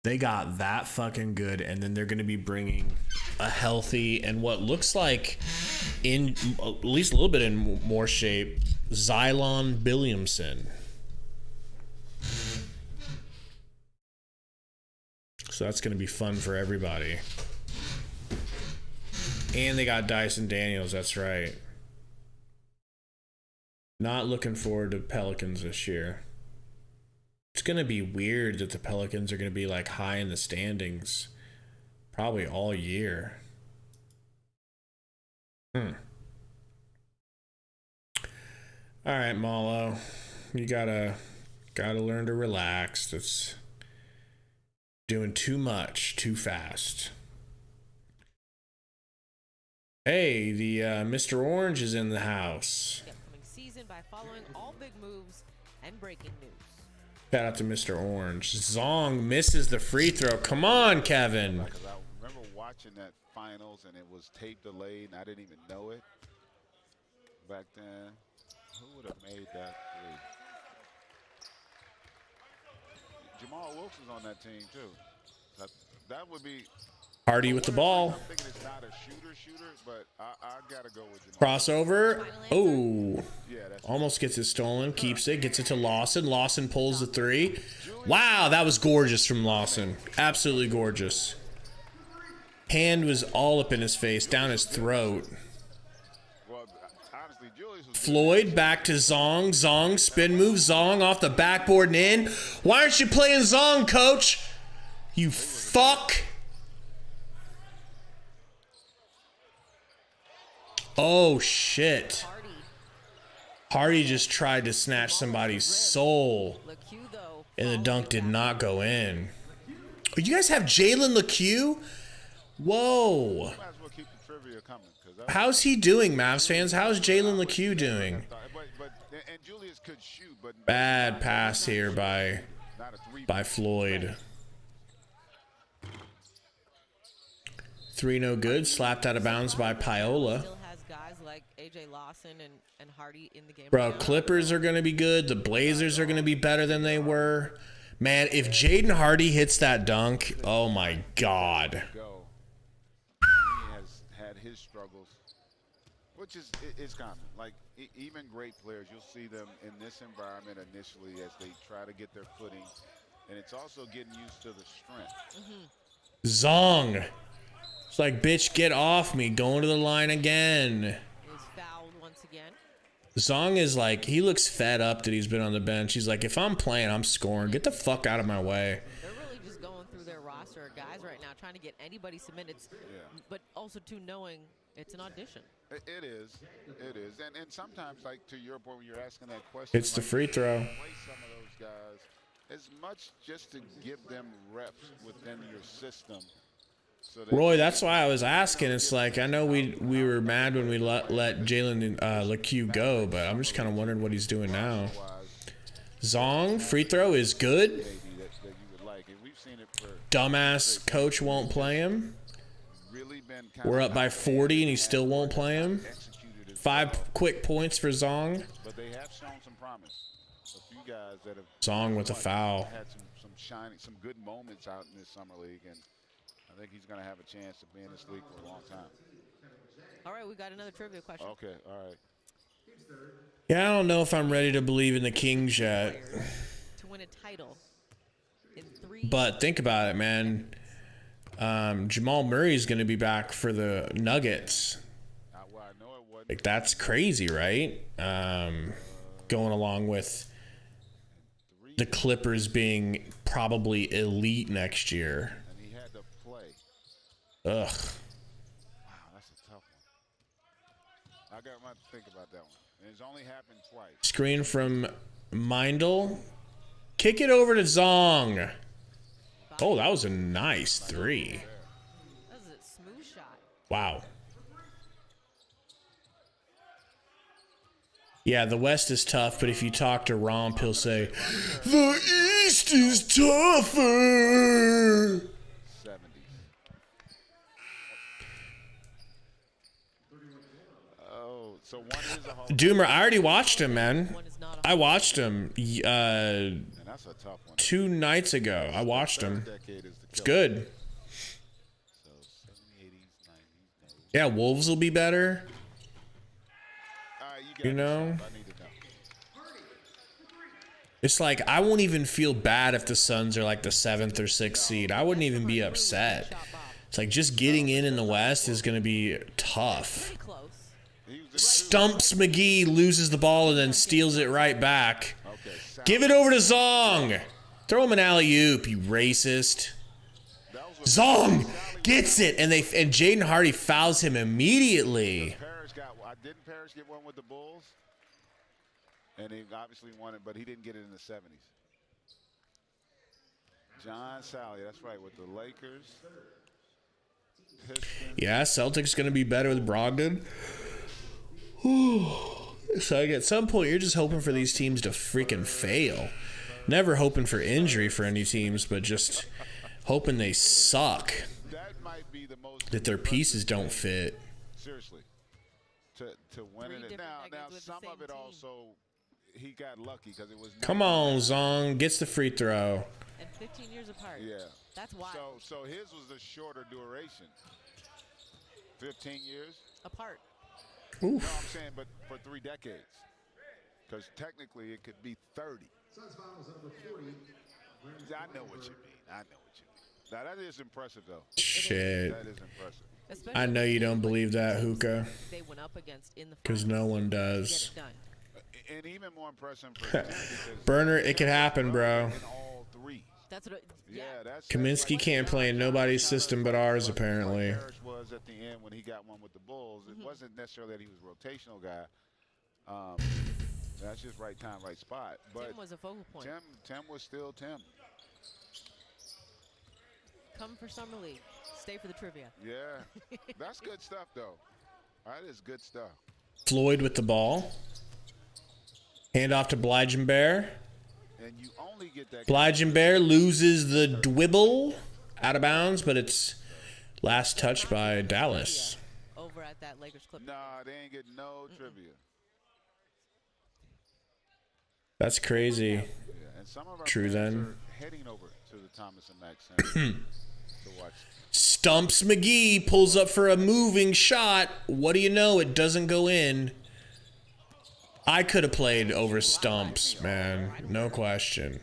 They got that fucking good, and then they're going to be bringing a healthy and what looks like, in at least a little bit in more shape, Xylon Williamson. So that's going to be fun for everybody. And they got Dyson Daniels, that's right. Not looking forward to Pelicans this year. It's going to be weird that the Pelicans are going to be like high in the standings probably all year. All right, Malo. You gotta learn to relax. That's doing too much, too fast. Hey, the Mr. Orange is in the house. Upcoming season by following all big moves and breaking news. Shout out to Mr. Orange. Zong misses the free throw. Come on, Kevin. Because I remember watching that finals and it was tape delayed and I didn't even know it back then. Who would have made that three? Jamal Wilson's on that team too. That would be Hardy with the ball. I'm thinking it's not a shooter, but I gotta go with Jamal. Crossover. Oh, almost gets it stolen. Keeps it. Gets it to Lawson. Lawson pulls the three. Wow, that was gorgeous from Lawson. Absolutely gorgeous. Hand was all up in his face, down his throat. Floyd back to Zong. Zong spin move. Zong off the backboard and in. Why aren't you playing Zong, coach? You fuck. Oh, shit. Hardy just tried to snatch somebody's soul. And the dunk did not go in. Oh, you guys have Jalen LeCue? Whoa. How's he doing, Mavs fans? How's Jalen LeCue doing? Bad pass here by Floyd. Three no good. Slapped out of bounds by Paola. AJ Lawson and Hardy in the game. Bro, Clippers are going to be good. The Blazers are going to be better than they were. Man, if Jaden Hardy hits that dunk, oh my God. He has had his struggles, which is common. Like, even great players, you'll see them in this environment initially as they try to get their footing. And it's also getting used to the strength. Zong. It's like, bitch, get off me. Going to the line again. Zong is like, he looks fed up that he's been on the bench. He's like, if I'm playing, I'm scoring. Get the fuck out of my way. They're really just going through their roster of guys right now, trying to get anybody submitted, but also too knowing it's an audition. It is. And sometimes, like, to your point when you're asking that question. It's the free throw. Play some of those guys as much just to give them reps within your system. Roy, that's why I was asking. It's like, I know we were mad when we let Jalen LeCue go, but I'm just kind of wondering what he's doing now. Zong, free throw is good. Dumbass coach won't play him. We're up by 40 and he still won't play him. 5 quick points for Zong. But they have shown some promise. A few guys that have Zong with a foul. Had some good moments out in this summer league, and I think he's going to have a chance to be in this league for a long time. All right, we got another trivia question. Okay, all right. Yeah, I don't know if I'm ready to believe in the Kings yet. To win a title in 3. But think about it, man. Jamal Murray's going to be back for the Nuggets. Like, that's crazy, right? Going along with the Clippers being probably elite next year. Ugh. Wow, that's a tough one. I to think about that one. And it's only happened twice. Screen from Mindel. Kick it over to Zong. Oh, that was a nice 3. That was a smooth shot. Wow. Yeah, the West is tough, but if you talk to Romp, he'll say, the East is tougher. 70s. Oh, so one is a Hall. Doomer, I already watched him, man. I watched him And that's a tough one. 2 nights ago. I watched him. It's good. So 70s, 80s, 90s. Yeah, Wolves will be better. You know? I need to know. It's like, I won't even feel bad if the Suns are like the 7th or 6th seed. I wouldn't even be upset. It's like just getting in the West is going to be tough. Stumps McGee, loses the ball, and then steals it right back. Give it over to Zong. Throw him an alley-oop, you racist. Zong gets it, and Jaden Hardy fouls him immediately. Didn't Parrish get one with the Bulls? And he obviously won it, but he didn't get it in the 70s. John Sally, that's right, with the Lakers. Pistons. Yeah, Celtics going to be better with Brogdon. So like at some point, you're just hoping for these teams to freaking fail. Never hoping for injury for any teams, but just hoping they suck. That might be the most that their pieces don't fit. Seriously. To win it. Now some of it also, he got lucky because it was. Come on, Zong gets the free throw. And 15 years apart. Yeah. That's wild. So his was a shorter duration. 15 years apart. Oof. No, I'm saying, but for 3 decades. Because technically it could be 30. I know what you mean. Now that is impressive, though. Shit. That is impressive. I know you don't believe that, Hookah. They went up against in the because no one does. And even more impressive for Burner, it could happen, bro. That's what. Kaminsky can't play in nobody's system but ours, apparently. Parrish was at the end when he got one with the Bulls. It wasn't necessarily that he was a rotational guy. That's just right time, right spot. But Tim was a focal point. Tim was still Tim. Come for Summer League. Stay for the trivia. Yeah, that's good stuff, though. That is good stuff. Floyd with the ball. Hand off to Blige Bear. And you only get that. Blige Bear loses the dribble out of bounds, but it's last touched by Dallas. Over at that Lakers clip. Nah, they ain't getting no trivia. That's crazy. Yeah, and some of our True then. are heading over to the Thomas and Mack Center to watch. Stumps McGee pulls up for a moving shot. What do you know? It doesn't go in. I could have played over Stumps, man. No question.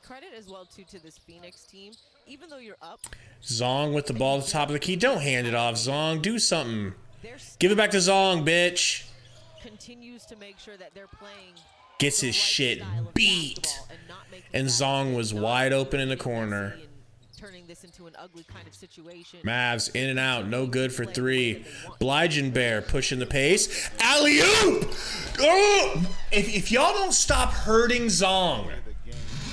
Credit as well to this Phoenix team. Even though you're up. Zong with the ball at the top of the key. Don't hand it off, Zong. Do something. Give it back to Zong, bitch. Continues to make sure that they're playing. Gets his shit beat. And Zong was wide open in the corner. Turning this into an ugly kind of situation. Mavs in and out, no good for 3. Blige Bear pushing the pace. Alley-oop! Oh! If y'all don't stop hurting Zong,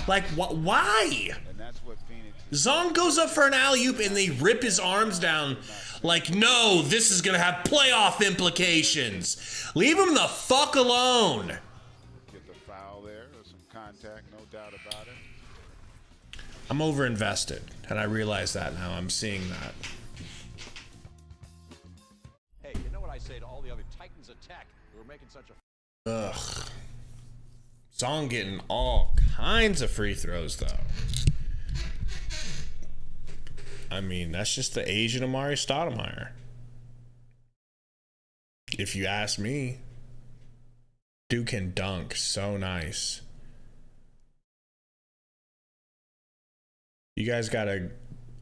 like why? Zong goes up for an alley-oop and they rip his arms down. Like, no, this is gonna have playoff implications. Leave him the fuck alone. Get the foul there. There's some contact, no doubt about it. I'm overinvested, and I realize that now. I'm seeing that. Hey, you know what I say to all the other Titans attack who are making such a... Ugh. Zong getting all kinds of free throws, though. I mean, that's just the Asian Amari Stoudemire. If you ask me. Dude can dunk so nice. You guys gotta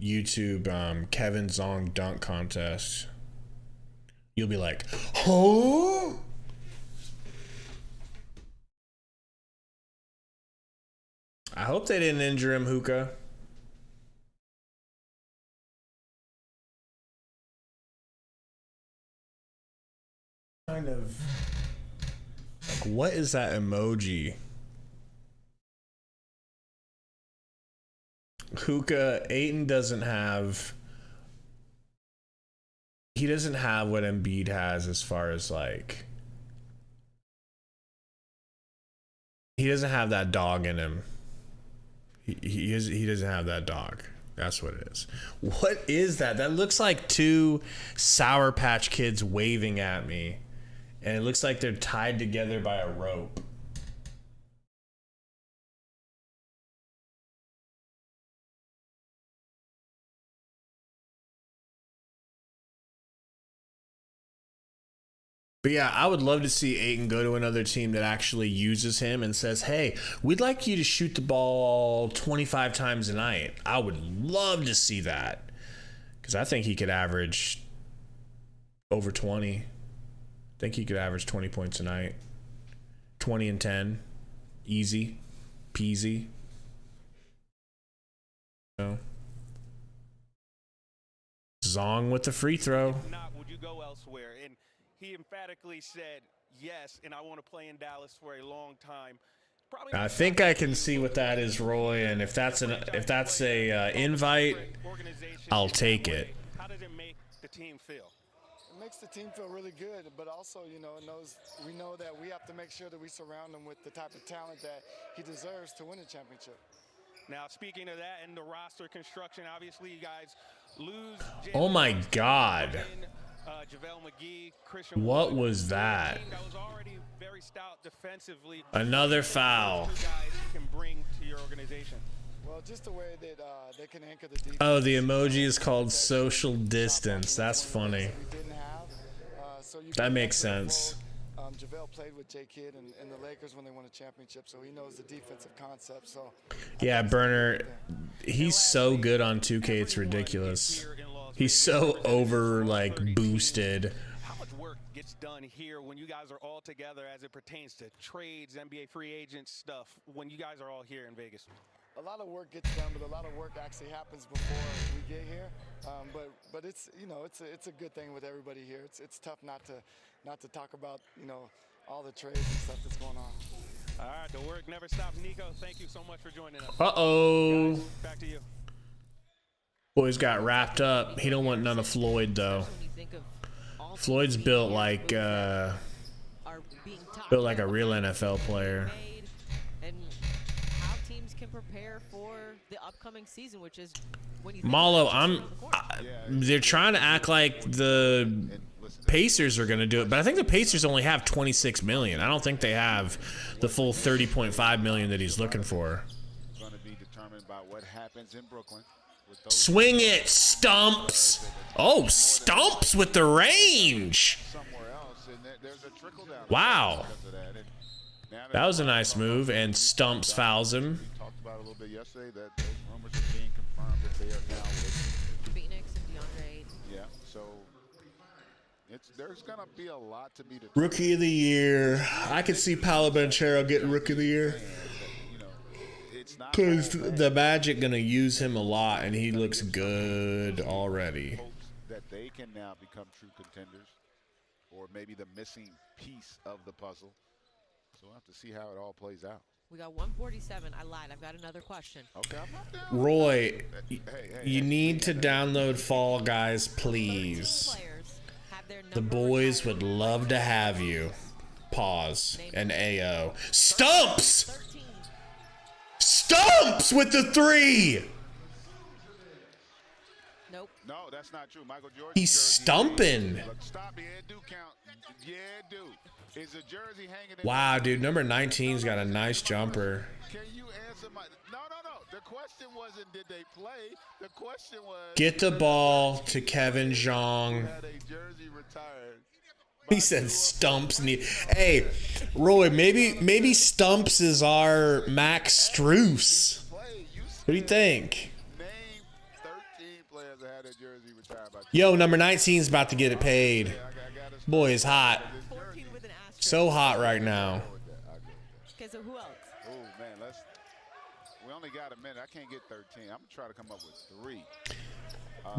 YouTube Kevin Zong dunk contest. You'll be like, huh? I hope they didn't injure him, Hookah. kind of like, what is that emoji? Hookah, Ayton doesn't have. He doesn't have what Embiid has as far as like. He doesn't have that dog in him. He doesn't have that dog. That's what it is. What is that? That looks like two Sour Patch Kids waving at me. And it looks like they're tied together by a rope. But yeah, I would love to see Ayton go to another team that actually uses him and says, hey, we'd like you to shoot the ball 25 times a night. I would love to see that. Because I think he could average over 20. I think he could average 20 points a night. 20 and 10. Easy. Peasy. No. Zong with the free throw. If not, would you go elsewhere? And he emphatically said, yes, and I want to play in Dallas for a long time. Probably I think I can see what that is, Roy, and if that's a invite, I'll take it. How does it make the team feel? It makes the team feel really good, but also, you know, we know that we have to make sure that we surround him with the type of talent that he deserves to win a championship. Now, speaking of that, and the roster construction, obviously you guys lose. Oh my God. JaVale McGee, Christian What Wood, was that? That was already very stout defensively. Another foul. You guys can bring to your organization. Well, just the way that they can anchor the defense. Oh, the emoji is called social distance. That's funny. That makes sense. JaVale played with J. Kidd and the Lakers when they won a championship, so he knows the defensive concept. So yeah, Burner, he's so good on 2K, it's ridiculous. He's so over, like, boosted. How much work gets done here when you guys are all together as it pertains to trades, NBA free agent stuff, when you guys are all here in Vegas? A lot of work gets done, but a lot of work actually happens before we get here. But it's, you know, it's a good thing with everybody here. It's tough not to talk about, you know, all the trades and stuff that's going on. All right, the work never stops. Nico, thank you so much for joining us. Uh-oh. Guys, back to you. Boys got wrapped up. He don't want none of Floyd, though. Floyd's built like a real NFL player. And how teams can prepare for the upcoming season, which is when you Malo, they're trying to act like the Pacers are going to do it, but I think the Pacers only have 26 million. I don't think they have the full 30.5 million that he's looking for. Going to be determined by what happens in Brooklyn. Swing it, Stumps. Oh, Stumps with the range. Wow. That was a nice move, and Stumps fouls him. We talked about a little bit yesterday that those rumors are being confirmed that they are now with Phoenix and DeAndre. Yeah, so there's going to be a lot to be determined. Rookie of the year. I could see Paolo Banchero getting Rookie of the year. Because the Magic going to use him a lot, and he looks good already. That they can now become true contenders, or maybe the missing piece of the puzzle. So we'll have to see how it all plays out. We got 147. I lied. I've got another question. Okay, I'm not down. Roy, you need to download Fall Guys, please. The boys would love to have you. Pause. And AO. Stumps! Stumps with the 3! Nope. No, that's not true. Michael Jordan. He's stumping. Look, stop. Yeah, it do count. Yeah, it do. Is the jersey hanging in Wow, dude, number 19's got a nice jumper. Can you answer my... No. The question wasn't did they play. The question was... Get the ball to Kevin Zhang. Had a jersey retired. He said Stumps need. Hey, Roy, maybe Stumps is our Max Strus. What do you think? Name 13 players that had a jersey retired by... Yo, number 19's about to get it paid. Boy, is hot. So hot right now. Okay, so who else? Oh, man, we only got a minute. I can't get 13. I'm going to try to come up with 3.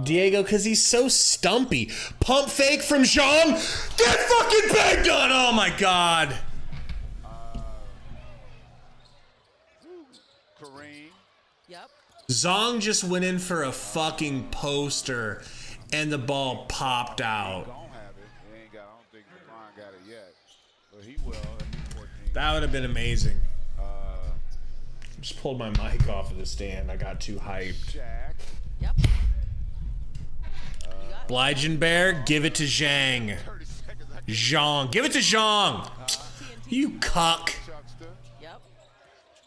Diego, because he's so stumpy. Pump fake from Zhang. Get fucking banged on. Oh, my God. Kareem. Yep. Zhang just went in for a fucking poster, and the ball popped out. Don't have it. He ain't got. I don't think LeBron got it yet, but he will. That would have been amazing. Just pulled my mic off of the stand. I got too hyped. Yep. Blygenbear, give it to Zhang. Zhang, give it to Zhang. You cuck. Yep.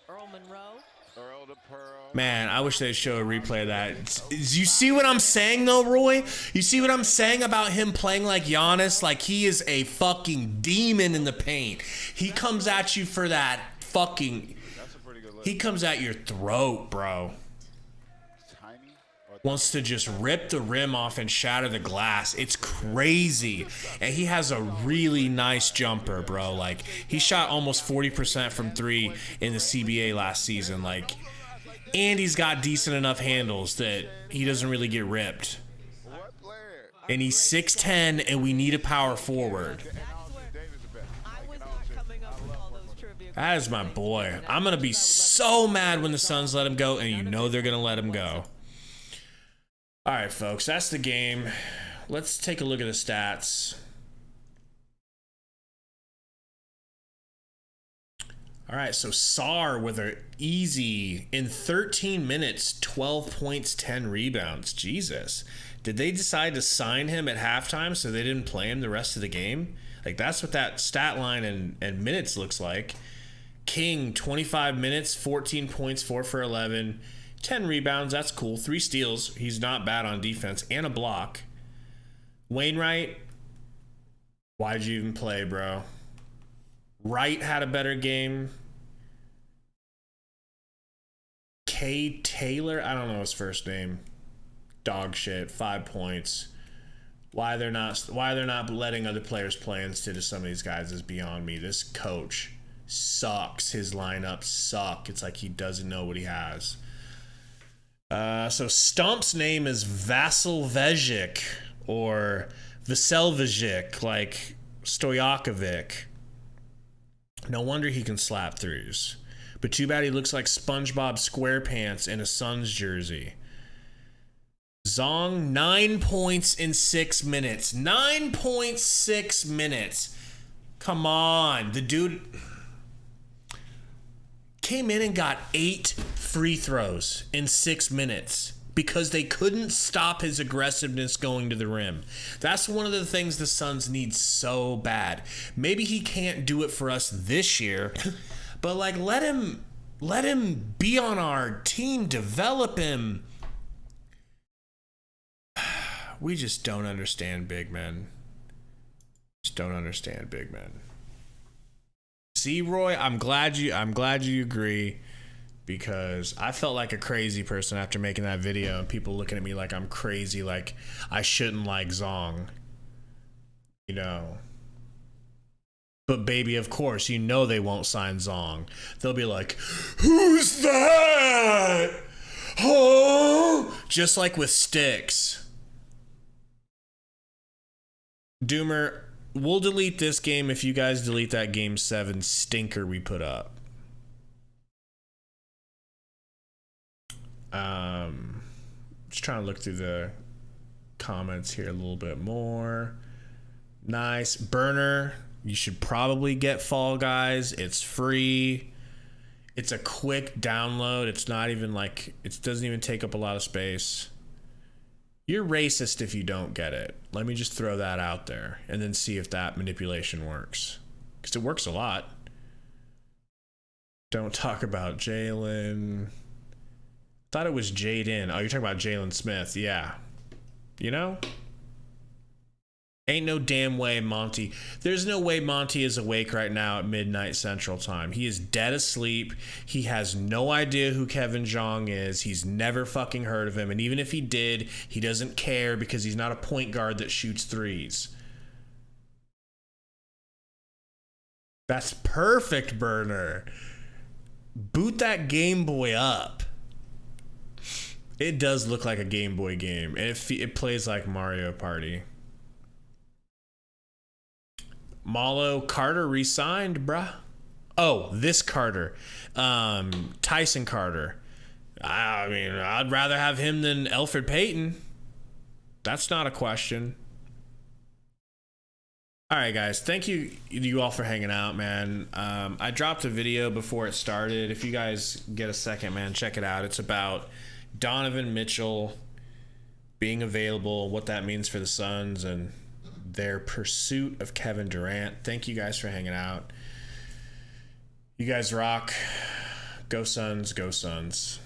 Earl Monroe. Earl to Pearl. Man, I wish they'd show a replay of that. You see what I'm saying, though, Roy? You see what I'm saying about him playing like Giannis? Like, he is a fucking demon in the paint. He comes at you for that fucking... He comes at your throat, bro. Wants to just rip the rim off and shatter the glass. It's crazy. And he has a really nice jumper, bro. Like, he shot almost 40% from three in the CBA last season. Like, and he's got decent enough handles that he doesn't really get ripped. And he's 6'10", and we need a power forward. That is my boy. I'm going to be so mad when the Suns let him go, and you know they're going to let him go. All right, folks, that's the game. Let's take a look at the stats. All right, so Sarr with an easy, in 13 minutes, 12 points, 10 rebounds. Jesus. Did they decide to sign him at halftime so they didn't play him the rest of the game? Like, that's what that stat line and minutes looks like. King, 25 minutes, 14 points, 4 for 11, 10 rebounds. That's cool. 3 steals. He's not bad on defense. And a block. Wainwright, why'd you even play, bro? Wright had a better game. K. Taylor, I don't know his first name. Dog shit. 5 points. Why they're not letting other players play instead of some of these guys is beyond me. This coach sucks. His lineups suck. It's like he doesn't know what he has. So Stump's name is Vasiljevic or Vasiljevic, like Stojakovic. No wonder he can slap threes. But too bad he looks like SpongeBob SquarePants in a Suns jersey. Zong, 9 points in 6 minutes. 9.6 minutes. Come on. The dude came in and got 8 free throws in 6 minutes because they couldn't stop his aggressiveness going to the rim. That's one of the things the Suns need so bad. Maybe he can't do it for us this year, but like let him be on our team, develop him. We just don't understand big men. Just don't understand big men. See, Roy, I'm glad you agree, because I felt like a crazy person after making that video and people looking at me like I'm crazy, like I shouldn't like Zong. You know. But baby, of course, you know they won't sign Zong. They'll be like, "Who's that?" Oh, just like with Sticks. Doomer, we'll delete this game if you guys delete that Game 7 stinker we put up. Just trying to look through the comments here a little bit more. Nice. Burner, you should probably get Fall Guys. It's free. It's a quick download. It's not even like, it doesn't even take up a lot of space. You're racist if you don't get it. Let me just throw that out there and then see if that manipulation works. Because it works a lot. Don't talk about Jalen. Thought it was Jaden. Oh, you're talking about Jalen Smith. Yeah. You know? Ain't no damn way Monty. There's no way Monty is awake right now at midnight Central Time. He is dead asleep. He has no idea who Kevin Zhang is. He's never fucking heard of him. And even if he did, he doesn't care because he's not a point guard that shoots threes. That's perfect, Burner. Boot that Game Boy up. It does look like a Game Boy game. And it plays like Mario Party. Malo Carter re-signed, bruh. Oh, this Carter. Tyson Carter. I mean, I'd rather have him than Elfrid Payton. That's not a question. All right, guys. Thank you all for hanging out, man. I dropped a video before it started. If you guys get a second, man, check it out. It's about Donovan Mitchell being available, what that means for the Suns, and their pursuit of Kevin Durant. Thank you guys for hanging out. You guys rock. Go Suns, go Suns.